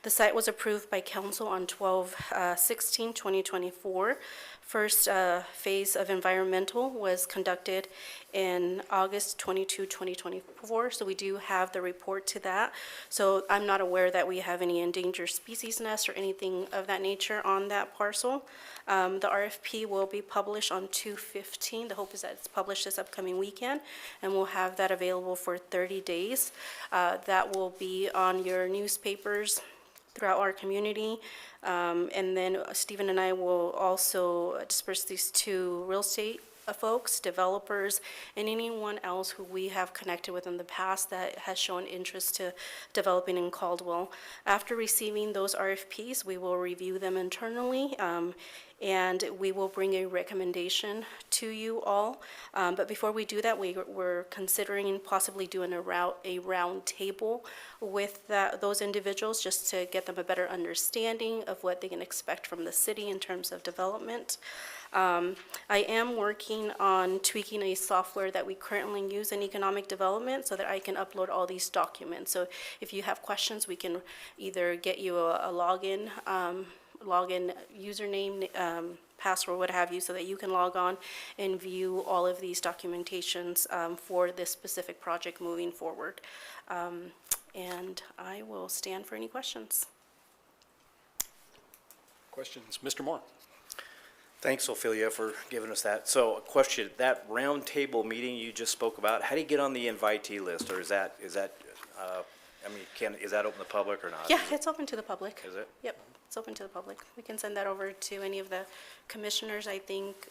R: The site was approved by council on 12/16/2024. First phase of environmental was conducted in August 22, 2024, so we do have the report to that. So I'm not aware that we have any endangered species nests or anything of that nature on that parcel. The RFP will be published on 2/15. The hope is that it's published this upcoming weekend, and we'll have that available for 30 days. That will be on your newspapers throughout our community. And then Stephen and I will also disperse these to real estate folks, developers, and anyone else who we have connected with in the past that has shown interest to developing in Caldwell. After receiving those RFPs, we will review them internally. and we will bring a recommendation to you all. But before we do that, we're considering possibly doing a round table with those individuals, just to get them a better understanding of what they can expect from the city in terms of development. I am working on tweaking a software that we currently use in economic development so that I can upload all these documents. So if you have questions, we can either get you a login username, password, what have you, so that you can log on and view all of these documentations for this specific project moving forward. And I will stand for any questions.
A: Questions? Mr. Moore?
C: Thanks, Ophelia, for giving us that. So a question, that roundtable meeting you just spoke about, how do you get on the invitee list? Or is that, is that open to the public or not?
R: Yeah, it's open to the public.
C: Is it?
R: Yep, it's open to the public. We can send that over to any of the commissioners. I think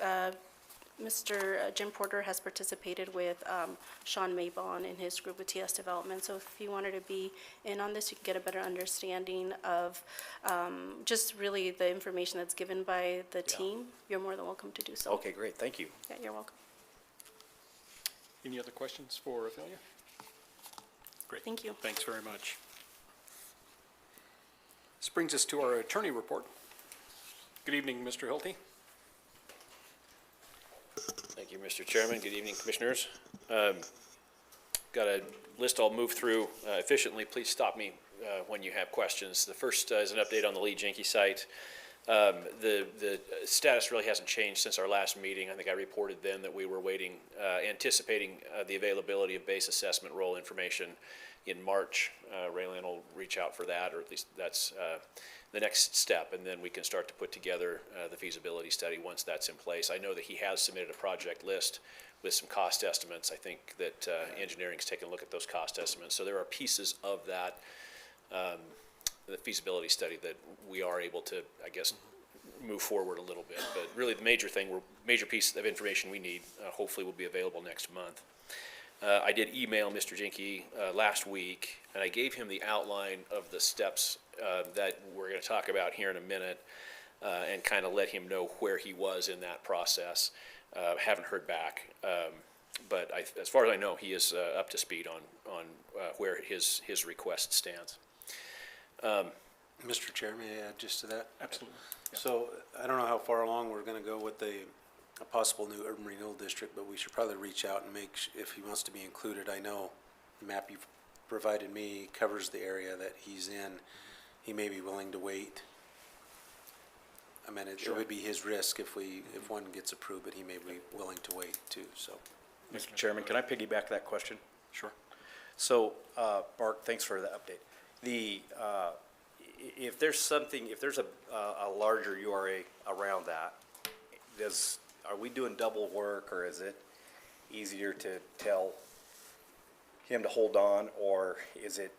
R: Mr. Jim Porter has participated with Sean Maybon and his group with TS Development. So if you wanted to be in on this, you can get a better understanding of just really the information that's given by the team. You're more than welcome to do so.
C: Okay, great, thank you.
R: Yeah, you're welcome.
A: Any other questions for Ophelia? Great.
R: Thank you.
A: Thanks very much. This brings us to our attorney report. Good evening, Mr. Hilty.
S: Thank you, Mr. Chairman. Good evening, Commissioners. Got a list I'll move through efficiently. Please stop me when you have questions. The first is an update on the Lee Jenke site. The status really hasn't changed since our last meeting. I think I reported then that we were waiting, anticipating the availability of base assessment role information in March. Raylan will reach out for that, or at least that's the next step, and then we can start to put together the feasibility study once that's in place. I know that he has submitted a project list with some cost estimates. I think that engineering's taken a look at those cost estimates. So there are pieces of that, the feasibility study, that we are able to, I guess, move forward a little bit. But really the major piece of information we need hopefully will be available next month. I did email Mr. Jenke last week, and I gave him the outline of the steps that we're going to talk about here in a minute, and kind of let him know where he was in that process. Haven't heard back, but as far as I know, he is up to speed on where his request stands.
F: Mr. Chair, may I add just to that?
A: Absolutely. Yeah.
F: So I don't know how far along we're going to go with a possible new urban renewal district, but we should probably reach out and if he wants to be included. I know the map you've provided me covers the area that he's in. He may be willing to wait. I mean, it would be his risk if one gets approved, but he may be willing to wait too, so.
C: Mr. Chairman, can I piggyback that question?
A: Sure.
C: So, Mark, thanks for the update. If there's a larger URA around that, are we doing double work, or is it easier to tell him to hold on, or is it,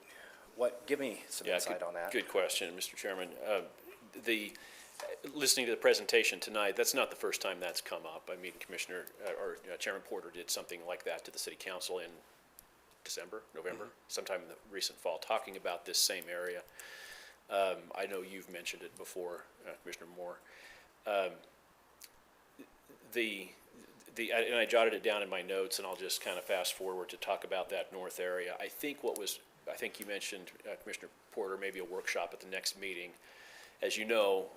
C: give me some insight on that.
S: Good question, Mr. Chairman. Listening to the presentation tonight, that's not the first time that's come up. I mean, Chairman Porter did something like that to the City Council in December, November, sometime in the recent fall, talking about this same area. I know you've mentioned it before, Commissioner Moore. And I jotted it down in my notes, and I'll just kind of fast forward to talk about that north area. I think you mentioned, Commissioner Porter, maybe a workshop at the next meeting. As you know,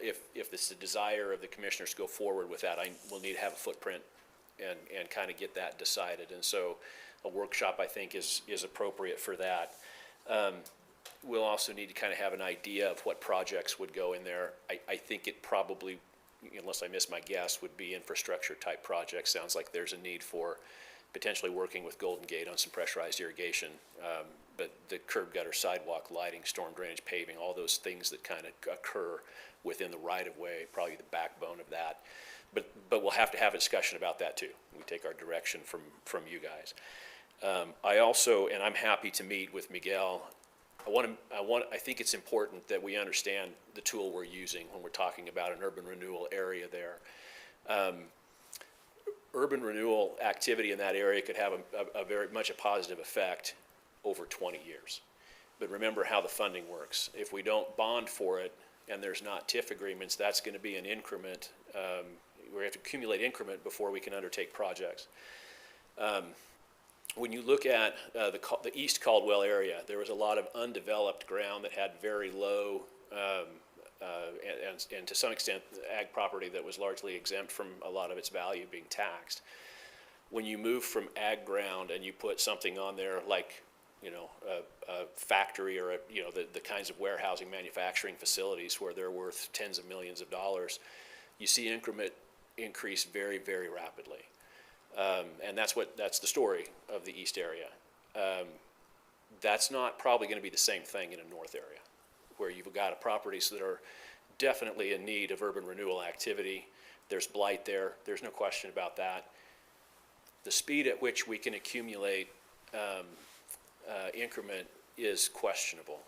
S: if it's the desire of the commissioners to go forward with that, we'll need to have a footprint and kind of get that decided. And so a workshop, I think, is appropriate for that. We'll also need to kind of have an idea of what projects would go in there. I think it probably, unless I miss my guess, would be infrastructure type projects. Sounds like there's a need for potentially working with Golden Gate on some pressurized irrigation. But the curb gutter, sidewalk, lighting, storm drainage, paving, all those things that kind of occur within the right of way, probably the backbone of that. But we'll have to have a discussion about that too. We take our direction from you guys. I'm happy to meet with Miguel. I think it's important that we understand the tool we're using when we're talking about an urban renewal area there. Urban renewal activity in that area could have a very much a positive effect over 20 years. But remember how the funding works. If we don't bond for it, and there's not TIF agreements, that's going to be an increment. We have to accumulate increment before we can undertake projects. When you look at the East Caldwell area, there was a lot of undeveloped ground that had very low, and to some extent, ag property that was largely exempt from a lot of its value being taxed. When you move from ag ground and you put something on there like, you know, a factory or the kinds of warehousing manufacturing facilities where they're worth tens of millions of dollars, you see increment increase very, very rapidly. And that's the story of the east area. That's not probably going to be the same thing in a north area, where you've got properties that are definitely in need of urban renewal activity. There's blight there. There's no question about that. The speed at which we can accumulate increment is questionable.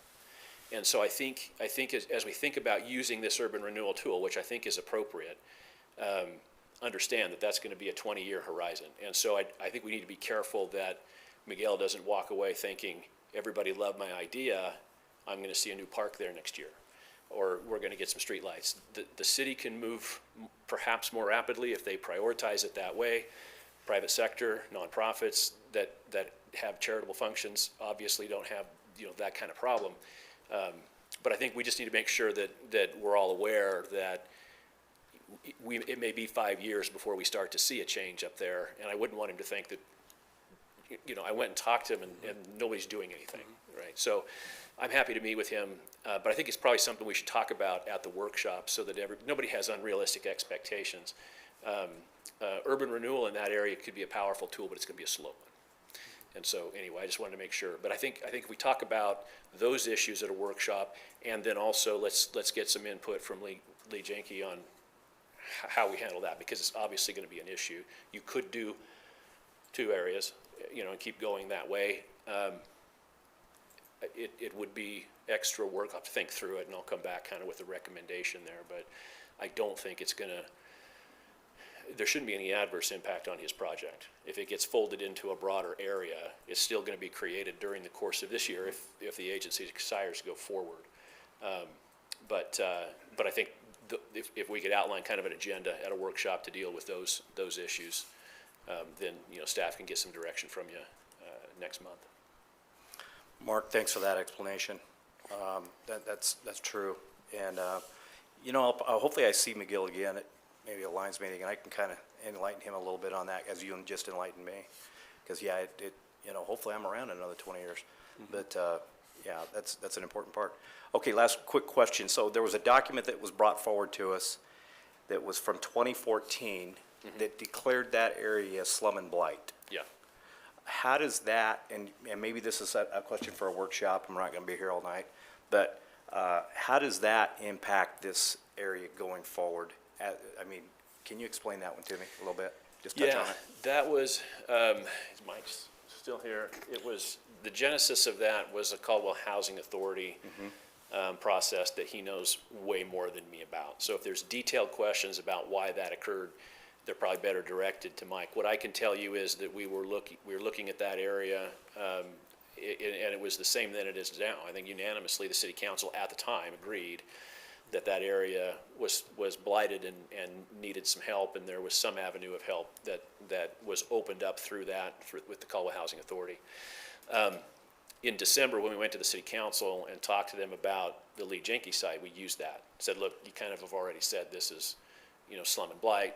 S: And so I think as we think about using this urban renewal tool, which I think is appropriate, understand that that's going to be a 20-year horizon. And so I think we need to be careful that Miguel doesn't walk away thinking, everybody loved my idea, I'm going to see a new park there next year, or we're going to get some streetlights. The city can move perhaps more rapidly if they prioritize it that way. Private sector, nonprofits that have charitable functions obviously don't have that kind of problem. But I think we just need to make sure that we're all aware that it may be 5 years before we start to see a change up there. And I wouldn't want him to think that, I went and talked to him and nobody's doing anything, right? So I'm happy to meet with him, but I think it's probably something we should talk about at the workshop so that nobody has unrealistic expectations. Urban renewal in that area could be a powerful tool, but it's going to be a slow one. And so anyway, I just wanted to make sure. But I think if we talk about those issues at a workshop, and then also let's get some input from Lee Jenke on how we handle that, because it's obviously going to be an issue. You could do 2 areas, and keep going that way. It would be extra work. I'll have to think through it, and I'll come back kind of with a recommendation there. But I don't think there shouldn't be any adverse impact on his project. If it gets folded into a broader area, it's still going to be created during the course of this year if the agency desires to go forward. But I think if we could outline kind of an agenda at a workshop to deal with those issues, then staff can get some direction from you next month.
C: Mark, thanks for that explanation. That's true. And, hopefully I see McGill again at maybe a Lions meeting, and I can kind of enlighten him a little bit on that as you just enlightened me. Because, hopefully I'm around in another 20 years. Mm-hmm. But, that's an important part. Okay, last quick question. So there was a document that was brought forward to us that was from 2014 that declared that area slum and blight.
S: Yeah.
C: How does that, and maybe this is a question for a workshop, I'm not going to be here all night, but how does that impact this area going forward? Can you explain that one to me a little bit? Just touch on it.
S: That was, is Mike's still here? It was, the genesis of that was a Caldwell Housing Authority process that he knows way more than me about. So if there's detailed questions about why that occurred, they're probably better directed to Mike. What I can tell you is that we were looking at that area, and it was the same then it is now. I think unanimously the city council at the time agreed that area was blighted and needed some help, and there was some avenue of help that was opened up through that with the Caldwell Housing Authority. In December, when we went to the city council and talked to them about the Lee Jenke site, we used that. Said, look, you kind of have already said this is, slum and blight.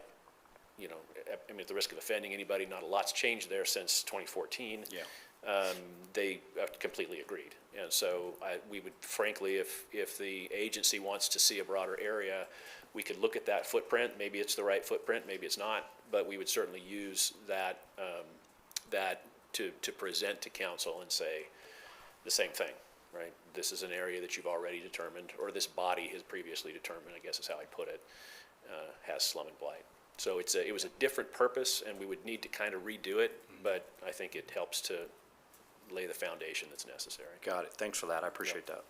S: At the risk of offending anybody, not a lot's changed there since 2014. Yeah. They completely agreed. And so we would, frankly, if the agency wants to see a broader area, we could look at that footprint. Maybe it's the right footprint, maybe it's not, but we would certainly use that to present to council and say the same thing, right? This is an area that you've already determined, or this body has previously determined, I guess is how I put it, has slum and blight. So it was a different purpose, and we would need to kind of redo it, but I think it helps to lay the foundation that's necessary.
C: Got it. Thanks for that. I appreciate that.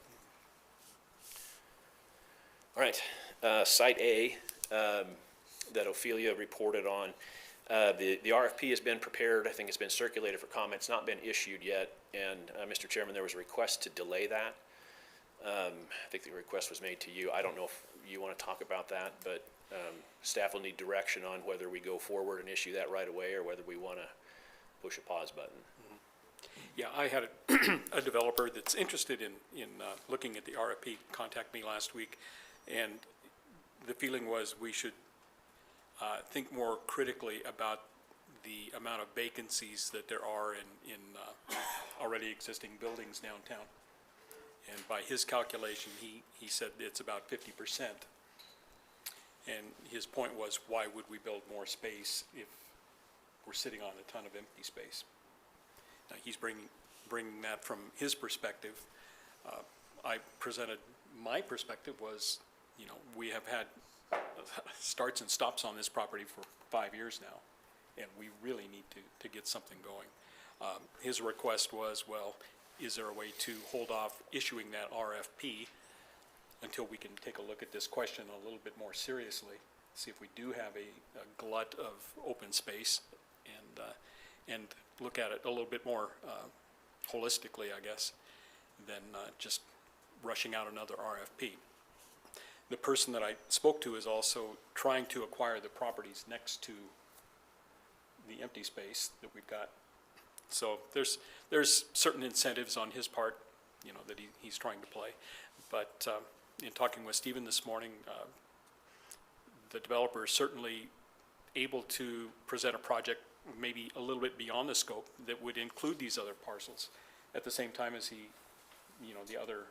S: All right. Site A that Ophelia reported on. The RFP has been prepared. I think it's been circulated for comment. It's not been issued yet. And Mr. Chairman, there was a request to delay that. I think the request was made to you. I don't know if you want to talk about that, but staff will need direction on whether we go forward and issue that right away or whether we want to push a pause button.
A: Yeah, I had a developer that's interested in looking at the RFP contact me last week, and the feeling was we should think more critically about the amount of vacancies that there are in already existing buildings downtown. And by his calculation, he said it's about 50%. And his point was, why would we build more space if we're sitting on a ton of empty space? Now, he's bringing that from his perspective. I presented my perspective was, you know, we have had starts and stops on this property for 5 years now, and we really need to get something going. His request was, well, is there a way to hold off issuing that RFP until we can take a look at this question a little bit more seriously, see if we do have a glut of open space, and look at it a little bit more holistically, I guess, than just rushing out another RFP. The person that I spoke to is also trying to acquire the properties next to the empty space that we've got. So there's certain incentives on his part, you know, that he's trying to play. But in talking with Stephen this morning, the developer is certainly able to present a project maybe a little bit beyond the scope that would include these other parcels at the same time as he, you know, the other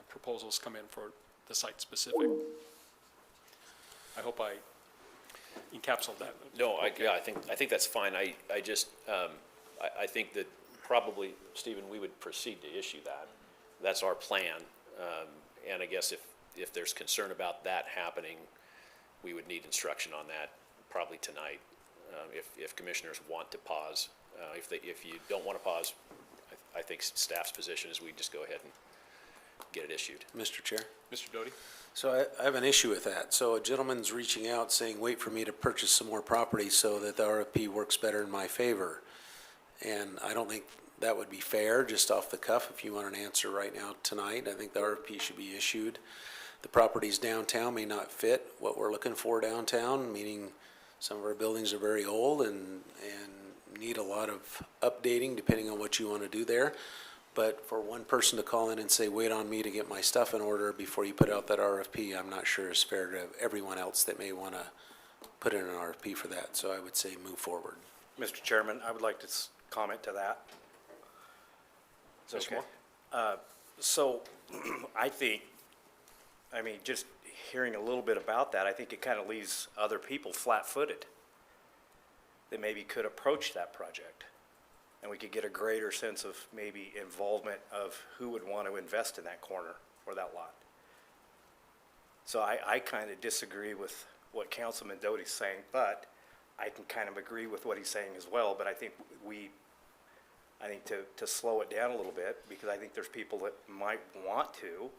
A: proposals come in for the site specific. I hope I encapsulated that.
S: No, yeah, I think that's fine. I just, I think that probably, Stephen, we would proceed to issue that. That's our plan. And I guess if there's concern about that happening, we would need instruction on that probably tonight. If commissioners want to pause, if you don't want to pause, I think staff's position is we just go ahead and get it issued.
F: Mr. Chair?
A: Mr. Doty?
F: So I have an issue with that. So a gentleman's reaching out saying, wait for me to purchase some more property so that the RFP works better in my favor. And I don't think that would be fair, just off the cuff. If you want an answer right now tonight, I think the RFP should be issued. The properties downtown may not fit what we're looking for downtown, meaning some of our buildings are very old and need a lot of updating depending on what you want to do there. But for one person to call in and say, wait on me to get my stuff in order before you put out that RFP, I'm not sure is fair to everyone else that may want to put in an RFP for that. So I would say move forward.
C: Mr. Chairman, I would like to comment to that. Is that okay? So I think, I mean, just hearing a little bit about that, I think it kind of leaves other people flat-footed that maybe could approach that project. And we could get a greater sense of maybe involvement of who would want to invest in that corner or that lot. So I kind of disagree with what Councilman Doty's saying, but I can kind of agree with what he's saying as well. But I think to slow it down a little bit, because I think there's people that might want to,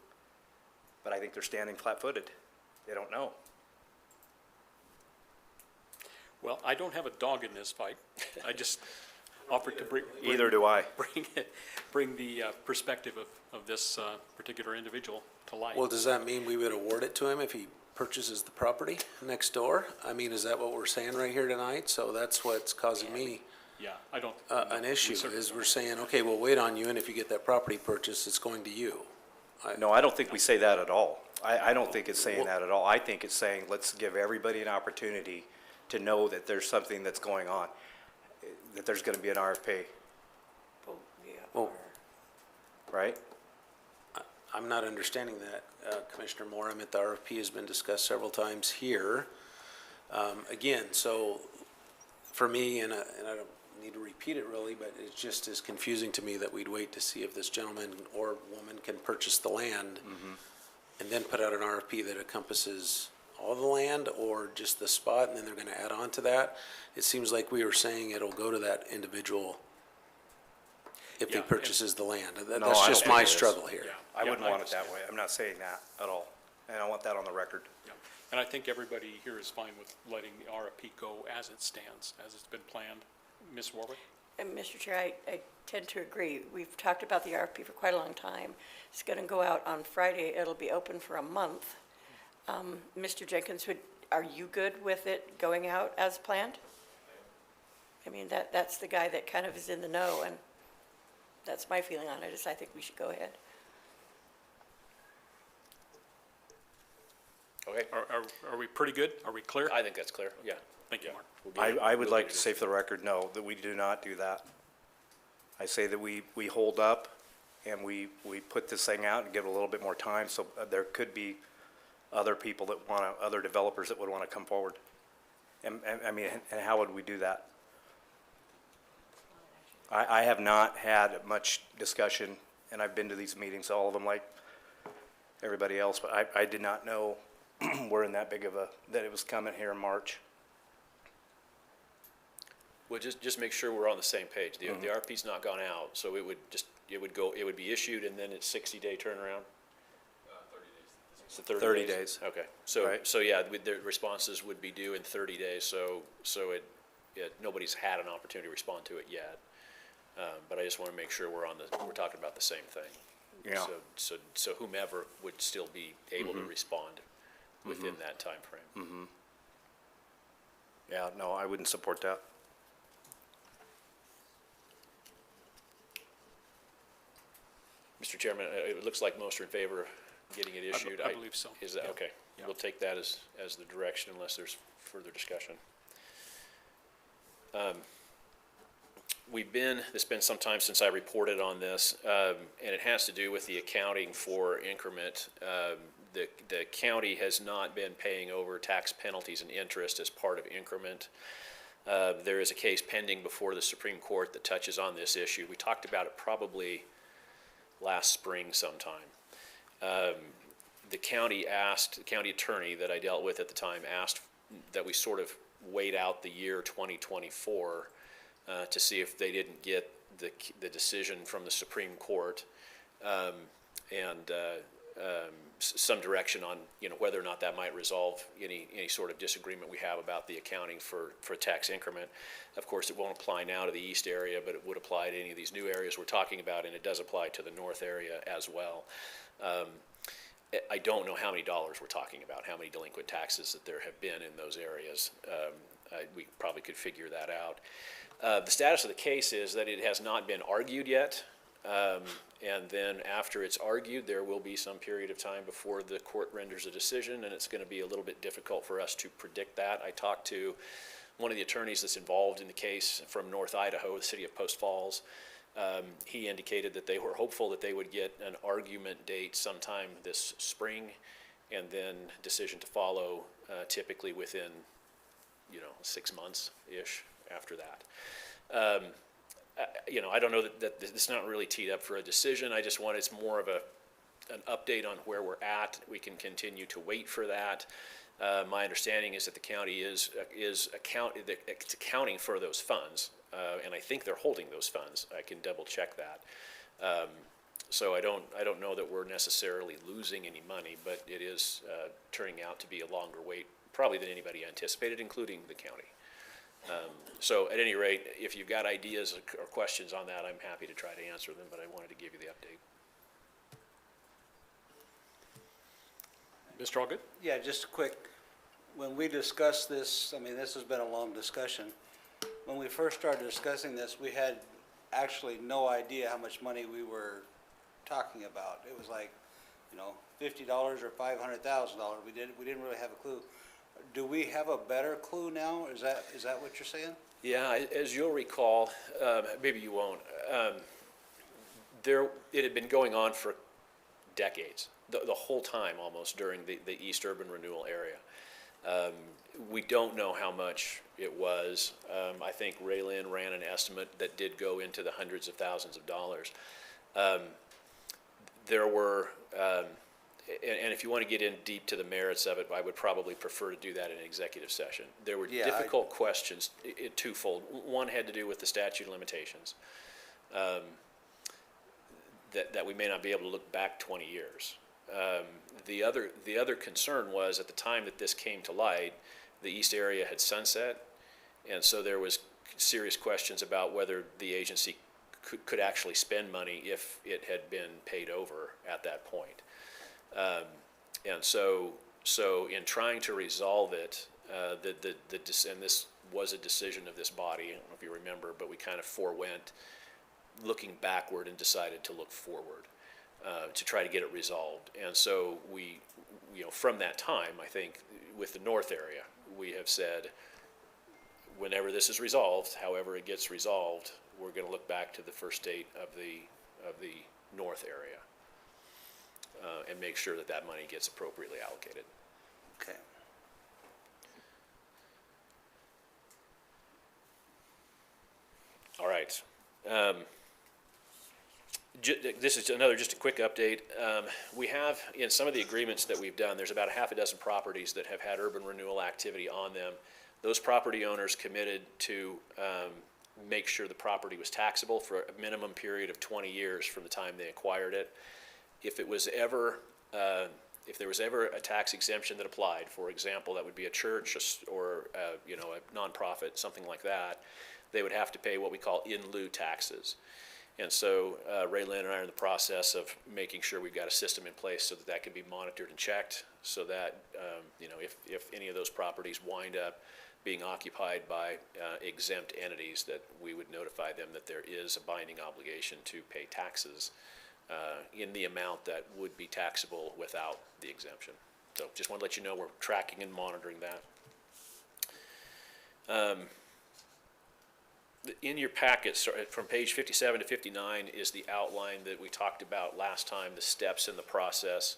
C: but I think they're standing flat-footed. They don't know.
A: Well, I don't have a dog in this fight. I just offered to bring
C: Either do I.
A: Bring the perspective of this particular individual to light.
F: Well, does that mean we would award it to him if he purchases the property next door? I mean, is that what we're saying right here tonight? So that's what's causing me
A: Yeah, I don't.
F: an issue, is we're saying, okay, we'll wait on you, and if you get that property purchased, it's going to you.
C: No, I don't think we say that at all. I don't think it's saying that at all. I think it's saying, let's give everybody an opportunity to know that there's something that's going on, that there's gonna be an RFP,
F: Well,
C: right?
F: I'm not understanding that, Commissioner Moore. I mean, the RFP has been discussed several times here. Again, so for me, and I don't need to repeat it really, but it just is confusing to me that we'd wait to see if this gentleman or woman can purchase the land and then put out an RFP that encompasses all the land or just the spot, and then they're going to add on to that. It seems like we were saying it'll go to that individual if he purchases the land. That's just my struggle here.
C: I wouldn't want it that way. I'm not saying that at all, and I want that on the record.
A: Yeah. And I think everybody here is fine with letting the RFP go as it stands, as it's been planned. Ms. Warwick?
J: And Mr. Chair, I tend to agree. We've talked about the RFP for quite a long time. It's going to go out on Friday. It'll be open for a month. Mr. Jenkins, are you good with it going out as planned? I mean, that's the guy that kind of is in the know, and that's my feeling on it, is I think we should go ahead.
S: Okay,
A: Are we pretty good? Are we clear?
S: I think that's clear, yeah.
A: Thank you, Mark.
C: I would like to say for the record, no, that we do not do that. I say that we hold up and we put this thing out and give it a little bit more time, so there could be other people that other developers that would want to come forward. And I mean, and how would we do that? I have not had much discussion, and I've been to these meetings, all of them like everybody else, but I did not know we're in that big of that it was coming here in March.
S: Well, just make sure we're on the same page. The RFP's not gone out, so it would be issued and then it's 60-day turnaround? 30 days.
C: 30 days.
S: Okay,
C: Right.
S: so yeah, the responses would be due in 30 days, so nobody's had an opportunity to respond to it yet. But I just want to make sure we're talking about the same thing.
C: Yeah.
S: So whomever would still be able to respond within that time frame.
C: Yeah, no, I wouldn't support that.
S: Mr. Chairman, it looks like most are in favor of getting it issued.
A: I believe so.
S: Is that,
A: Yeah.
S: okay.
A: Yeah.
S: We'll take that as the direction unless there's further discussion. It's been some time since I reported on this, and it has to do with the accounting for increment. The county has not been paying over tax penalties and interest as part of increment. There is a case pending before the Supreme Court that touches on this issue. We talked about it probably last spring sometime. The county attorney that I dealt with at the time asked that we sort of wait out the year 2024 to see if they didn't get the decision from the Supreme Court and some direction on whether or not that might resolve any sort of disagreement we have about the accounting for tax increment. Of course, it won't apply now to the east area, but it would apply to any of these new areas we're talking about, and it does apply to the north area as well. I don't know how many dollars we're talking about, how many delinquent taxes that there have been in those areas. We probably could figure that out. The status of the case is that it has not been argued yet, and then after it's argued, there will be some period of time before the court renders a decision, and it's going to be a little bit difficult for us to predict that. I talked to one of the attorneys that's involved in the case from North Idaho, the city of Post Falls. He indicated that they were hopeful that they would get an argument date sometime this spring, and then decision to follow typically within 6 months-ish after that. I don't know that it's not really teed up for a decision. I just it's more of an update on where we're at. We can continue to wait for that. My understanding is that the county is accounting for those funds, and I think they're holding those funds. I can double check that. So I don't know that we're necessarily losing any money, but it is turning out to be a longer wait probably than anybody anticipated, including the county. So at any rate, if you've got ideas or questions on that, I'm happy to try to answer them, but I wanted to give you the update.
A: Mr. Allgood?
I: Yeah, just quick, when we discussed this, I mean, this has been a long discussion. When we first started discussing this, we had actually no idea how much money we were talking about. It was like, $50 or $500,000. We didn't really have a clue. Do we have a better clue now? Is that what you're saying?
S: Yeah, as you'll recall, maybe you won't, it had been going on for decades, the whole time almost during the East Urban Renewal area. We don't know how much it was. I think Ray Lynn ran an estimate that did go into the hundreds of thousands of dollars. There were, and if you want to get in deep to the merits of it, I would probably prefer to do that in an executive session. There were difficult questions, twofold. One had to do with the statute of limitations, that we may not be able to look back 20 years. The other concern was at the time that this came to light, the east area had sunset, and so there was serious questions about whether the agency could actually spend money if it had been paid over at that point. And so in trying to resolve it, and this was a decision of this body, I don't know if you remember, but we kind of forewent looking backward and decided to look forward to try to get it resolved. And so we, from that time, I think, with the north area, we have said, whenever this is resolved, however it gets resolved, we're going to look back to the first date of the north area and make sure that money gets appropriately allocated.
I: Okay.
S: All right. This is just a quick update. We have, in some of the agreements that we've done, there's about a half a dozen properties that have had urban renewal activity on them. Those property owners committed to make sure the property was taxable for a minimum period of 20 years from the time they acquired it. If there was ever a tax exemption that applied, for example, that would be a church or a nonprofit, something like that, they would have to pay what we call in lieu taxes. And so Ray Lynn and I are in the process of making sure we've got a system in place so that can be monitored and checked, so that if any of those properties wind up being occupied by exempt entities, that we would notify them that there is a binding obligation to pay taxes in the amount that would be taxable without the exemption. So just want to let you know we're tracking and monitoring that. In your packets, from page 57 to 59 is the outline that we talked about last time, the steps in the process.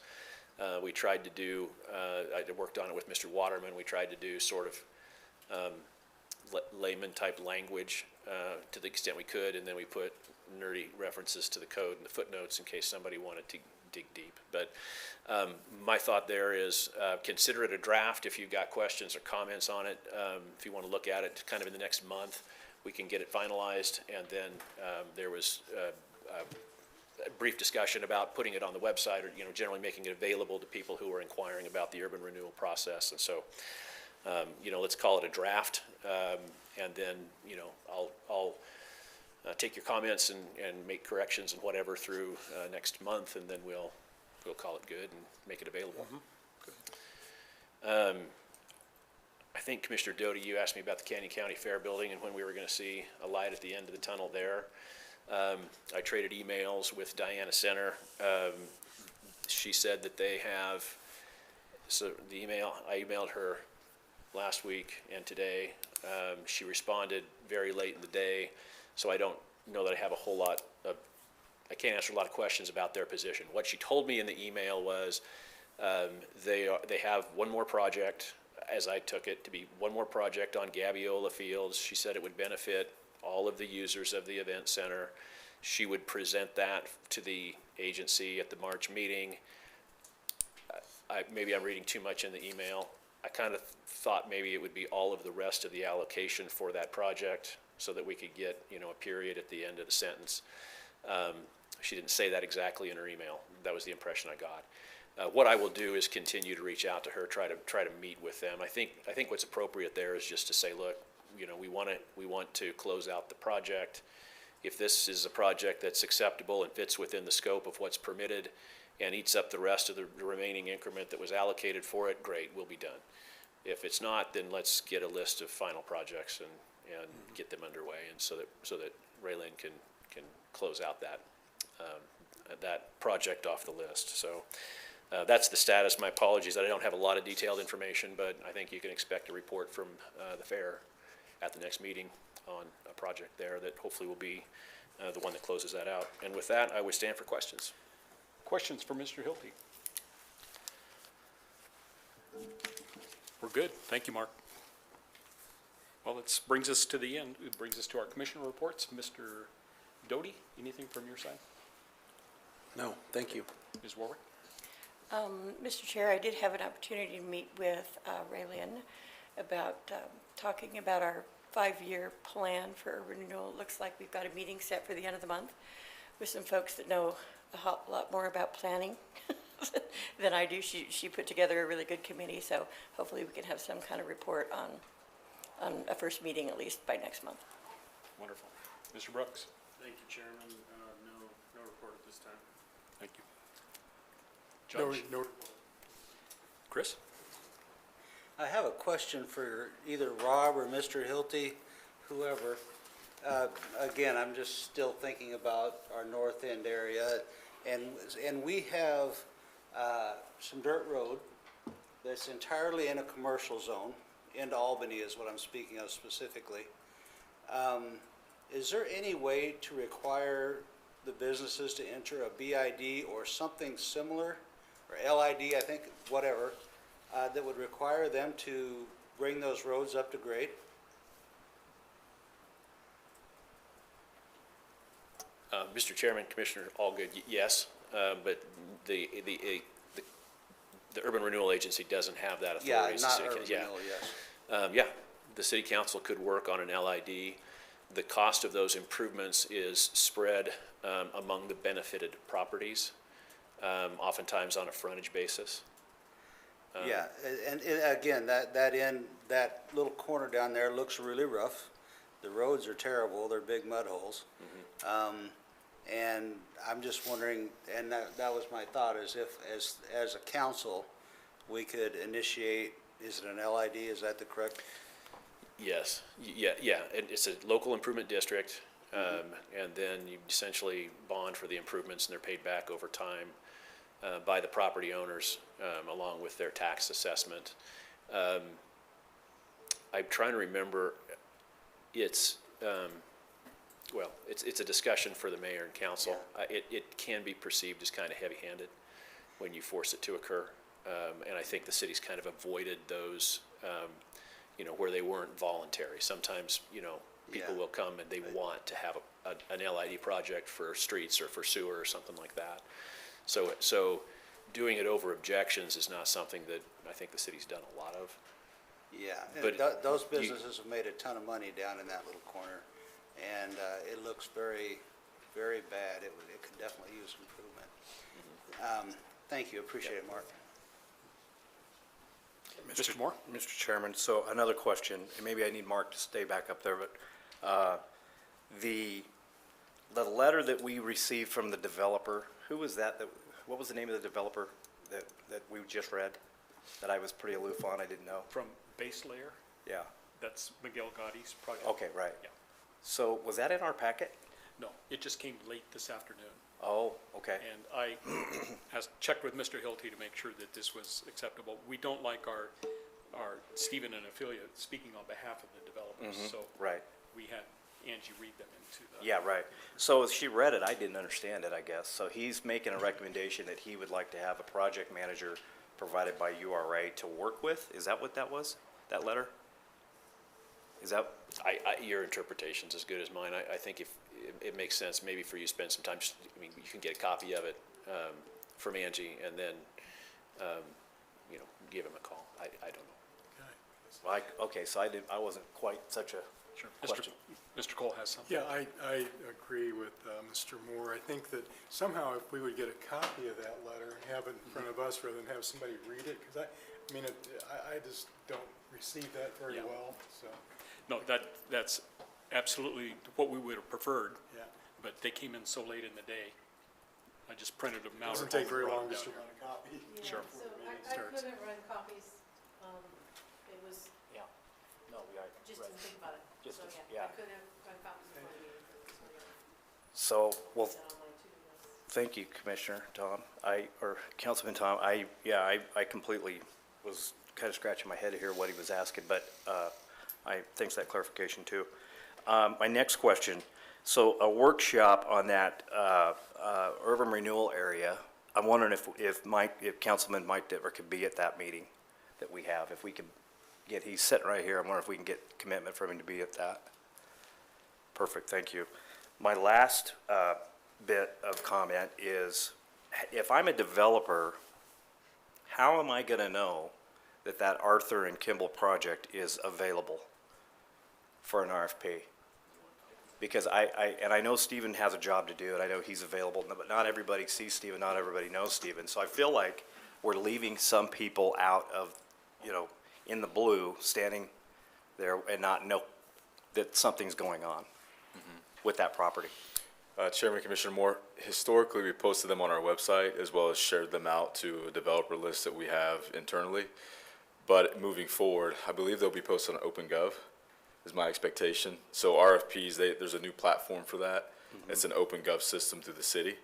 S: We tried to do, I worked on it with Mr. Waterman, we tried to do sort of layman type language to the extent we could, and then we put nerdy references to the code in the footnotes in case somebody wanted to dig deep. But my thought there is consider it a draft if you've got questions or comments on it. If you want to look at it kind of in the next month, we can get it finalized. And then there was a brief discussion about putting it on the website, or generally making it available to people who are inquiring about the urban renewal process. And so let's call it a draft, and then I'll take your comments and make corrections and whatever through next month, and then we'll call it good and make it available. I think, Commissioner Doty, you asked me about the Canyon County Fair building and when we were going to see a light at the end of the tunnel there. I traded emails with Diana Center. She said that they have, so I emailed her last week and today. She responded very late in the day, so I don't know that I have a whole lot of, I can't answer a lot of questions about their position. What she told me in the email was they have one more project, as I took it, to be one more project on Gabbiola Fields. She said it would benefit all of the users of the event center. She would present that to the agency at the March meeting. Maybe I'm reading too much in the email. I kind of thought maybe it would be all of the rest of the allocation for that project so that we could get, a period at the end of the sentence. She didn't say that exactly in her email. That was the impression I got. What I will do is continue to reach out to her, try to meet with them. I think what's appropriate there is just to say, look, we want to close out the project. If this is a project that's acceptable and fits within the scope of what's permitted and eats up the rest of the remaining increment that was allocated for it, great, we'll be done. If it's not, then let's get a list of final projects and get them underway, and so that Raylene can close out that project off the list. So that's the status. My apologies that I don't have a lot of detailed information, but I think you can expect a report from the fair at the next meeting on a project there that hopefully will be the one that closes that out. And with that, I would stand for questions.
A: Questions for Mr. Hilty? We're good. Thank you, Mark. Well, it brings us to the end. It brings us to our commissioner reports. Mr. Doty, anything from your side?
F: No, thank you.
A: Ms. Warwick?
J: Mr. Chair, I did have an opportunity to meet with Raylene about talking about our 5-year plan for urban renewal. It looks like we've got a meeting set for the end of the month with some folks that know a lot more about planning than I do. She put together a really good committee, so hopefully we can have some kind of report on a first meeting at least by next month.
A: Wonderful. Mr. Brooks?
K: Thank you, Chairman. No report at this time.
A: Thank you.
H: No,
A: Judge?
H: no,
A: Chris?
I: I have a question for either Rob or Mr. Hilty, whoever. Again, I'm just still thinking about our north end area, and we have some dirt road that's entirely in a commercial zone, into Albany is what I'm speaking of specifically. Is there any way to require the businesses to enter a BID or something similar, or LID, I think, whatever, that would require them to bring those roads up to grade?
S: Mr. Chairman, Commissioner Allgood, yes, but the Urban Renewal Agency doesn't have that authority.
I: Yeah,
S: as the
I: not
S: city
I: urban
S: council.
I: renewal, yes.
S: Yeah, the city council could work on an LID. The cost of those improvements is spread among the benefited properties, oftentimes on a frontage basis.
I: Yeah, and again, that little corner down there looks really rough. The roads are terrible, they're big mud holes. And I'm just wondering, and that was my thought, is if, as a council, we could initiate, is it an LID, is that the correct?
S: Yes, yeah, and it's a local improvement district, and then you essentially bond for the improvements, and they're paid back over time by the property owners, along with their tax assessment. I'm trying to remember, it's a discussion for the mayor and council. It can be perceived as kind of heavy-handed when you force it to occur, and I think the city's kind of avoided those, where they weren't voluntary. Sometimes, people will come and they want to have an LID project for streets or for sewer or something like that. So doing it over objections is not something that I think the city's done a lot of.
I: Yeah,
S: But
I: and those businesses have made a ton of money down in that little corner, and it looks very, very bad. It could definitely use improvement. Thank you, appreciate it, Mark.
A: Mr. Moore?
C: Mr. Chairman, so another question, and maybe I need Mark to stay back up there, but the letter that we received from the developer, who was that, what was the name of the developer that we just read, that I was pretty aloof on, I didn't know?
A: From Base Layer?
C: Yeah,
A: That's Miguel Gotti's project.
C: okay, right.
A: Yeah.
C: So was that in our packet?
A: No, it just came late this afternoon.
C: Oh, okay.
A: And I checked with Mr. Hilty to make sure that this was acceptable. We don't like our Stephen and affiliate speaking on behalf of the developers, so
C: Right.
A: we had Angie read them into the.
C: Yeah, right. So as she read it, I didn't understand it, I guess. So he's making a recommendation that he would like to have a project manager provided by URA to work with? Is that what that was, that letter? Is that?
S: Your interpretation's as good as mine. I think if it makes sense, maybe for you to spend some time, you can get a copy of it from Angie, and then, give him a call. I don't know.
C: Well, okay, so I wasn't quite such a
A: Sure.
C: question.
A: Mr. Cole has something.
H: yeah, I agree with Mr. Moore. I think that somehow if we would get a copy of that letter and have it in front of us rather than have somebody read it, because I just don't receive that very
A: Yeah.
H: well, so,
A: No, that's absolutely what we would have preferred,
H: yeah.
A: but they came in so late in the day. I just printed them out.
H: Doesn't
A: at home
H: take very
A: and brought
H: long
A: them
H: just to
A: down
H: run a copy.
A: Sure.
B: So I
H: starts.
B: couldn't run copies, it was,
C: Yeah. No,
B: just didn't think about it.
C: Just
B: So,
C: to-
B: yeah, I
C: yeah.
B: couldn't run copies before the meeting, but this was
C: So, well,
B: on my to-do list.
C: thank you, Commissioner Tom. Or Councilman Tom. I completely was kind of scratching my head to hear what he was asking, but thanks for that clarification too. My next question, so a workshop on that urban renewal area, I'm wondering if Councilman Mike Dittmer could be at that meeting that we have, if we could get, he's sitting right here, I'm wondering if we can get commitment from him to be at that. Perfect, thank you. My last bit of comment is, if I'm a developer, how am I gonna know that Arthur and Kimball project is available for an RFP? Because I know Stephen has a job to do, and I know he's available, but not everybody sees Stephen, not everybody knows Stephen. So I feel like we're leaving some people out of, in the blue, standing there and not know that something's going on. with that property?
N: Chairman, Commissioner Moore, historically, we posted them on our website as well as shared them out to a developer list that we have internally. But moving forward, I believe they'll be posted on OpenGov, is my expectation. So RFPs, there's a new platform for that. It's an OpenGov system through the city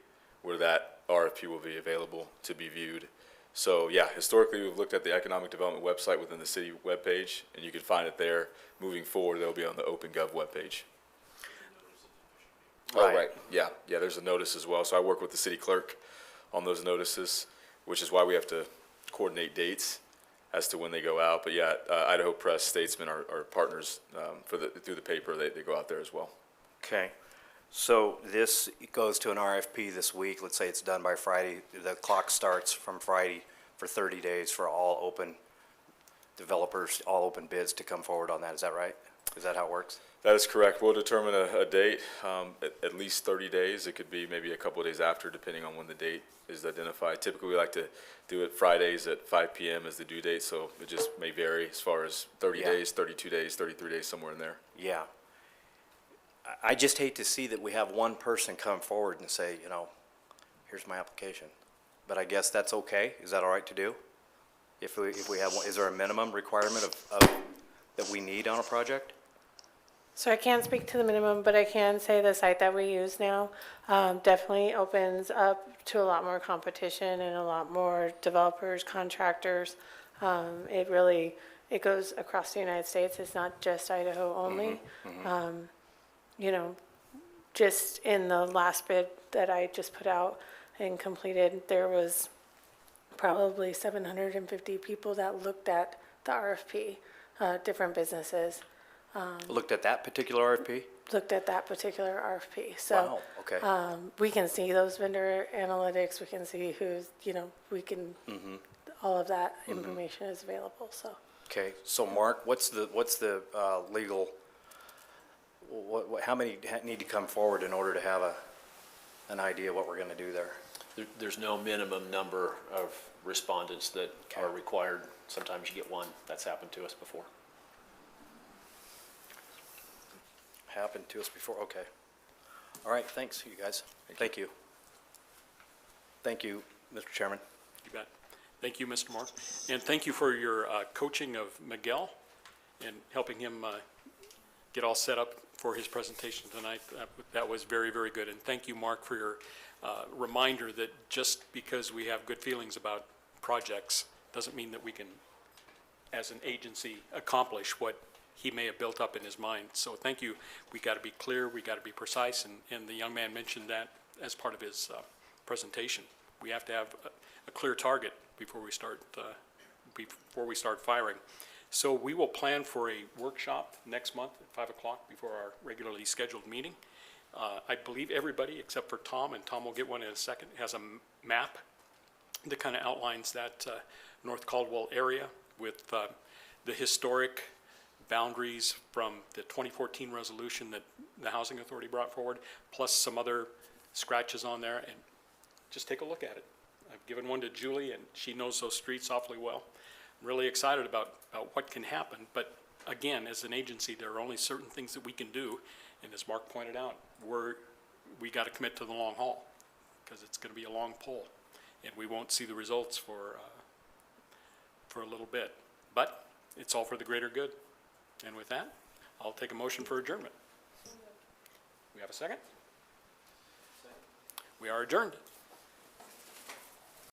N: where that RFP will be available to be viewed. So yeah, historically, we've looked at the economic development website within the city webpage, and you can find it there. Moving forward, they'll be on the OpenGov webpage. Oh, right. Yeah, there's a notice as well. So I work with the city clerk on those notices, which is why we have to coordinate dates as to when they go out. But yeah, Idaho Press, Statesman are partners through the paper. They go out there as well.
C: Okay. So this goes to an RFP this week. Let's say it's done by Friday. The clock starts from Friday for 30 days for all open developers, all open bids to come forward on that. Is that right? Is that how it works?
N: That is correct. We'll determine a date, at least 30 days. It could be maybe a couple of days after, depending on when the date is identified. Typically, we like to do it Fridays at 5 p.m. as the due date, so it just may vary as far as 30 days, 32 days, 33 days, somewhere in there.
C: Yeah. I just hate to see that we have one person come forward and say, you know, here's my application. But I guess that's okay. Is that all right to do? If we have one, is there a minimum requirement of that we need on a project?
E: So I can't speak to the minimum, but I can say the site that we use now definitely opens up to a lot more competition and a lot more developers, contractors. It goes across the United States. It's not just Idaho only. You know, just in the last bid that I just put out and completed, there was probably 750 people that looked at the RFP, different businesses.
C: Looked at that particular RFP?
E: Looked at that particular RFP. So
C: Wow, okay.
E: we can see those vendor analytics. We can see who's, you know, all of that information is available. So.
C: Okay, so Mark, what's the legal, how many need to come forward in order to have an idea what we're going to do there?
S: There's no minimum number of respondents that are required. Sometimes you get one. That's happened to us before.
C: Happened to us before, okay. All right, thanks, you guys. Thank you. Thank you, Mr. Chairman.
A: You bet. Thank you, Mr. Moore. And thank you for your coaching of Miguel and helping him get all set up for his presentation tonight. That was very, very good. And thank you, Mark, for your reminder that just because we have good feelings about projects doesn't mean that we can, as an agency, accomplish what he may have built up in his mind. So thank you. We got to be clear. We got to be precise. And the young man mentioned that as part of his presentation. We have to have a clear target before we start firing. So we will plan for a workshop next month at 5 o'clock before our regularly scheduled meeting. I believe everybody except for Tom, and Tom will get one in a second, has a map that kind of outlines that North Caldwell area with the historic boundaries from the 2014 resolution that the Housing Authority brought forward, plus some other scratches on there, and just take a look at it. I've given one to Julie, and she knows those streets awfully well. I'm really excited about what can happen, but again, as an agency, there are only certain things that we can do, and as Mark pointed out, we got to commit to the long haul, because it's going to be a long pull, and we won't see the results for a little bit, but it's all for the greater good. And with that, I'll take a motion for adjournment. We have a second? We are adjourned.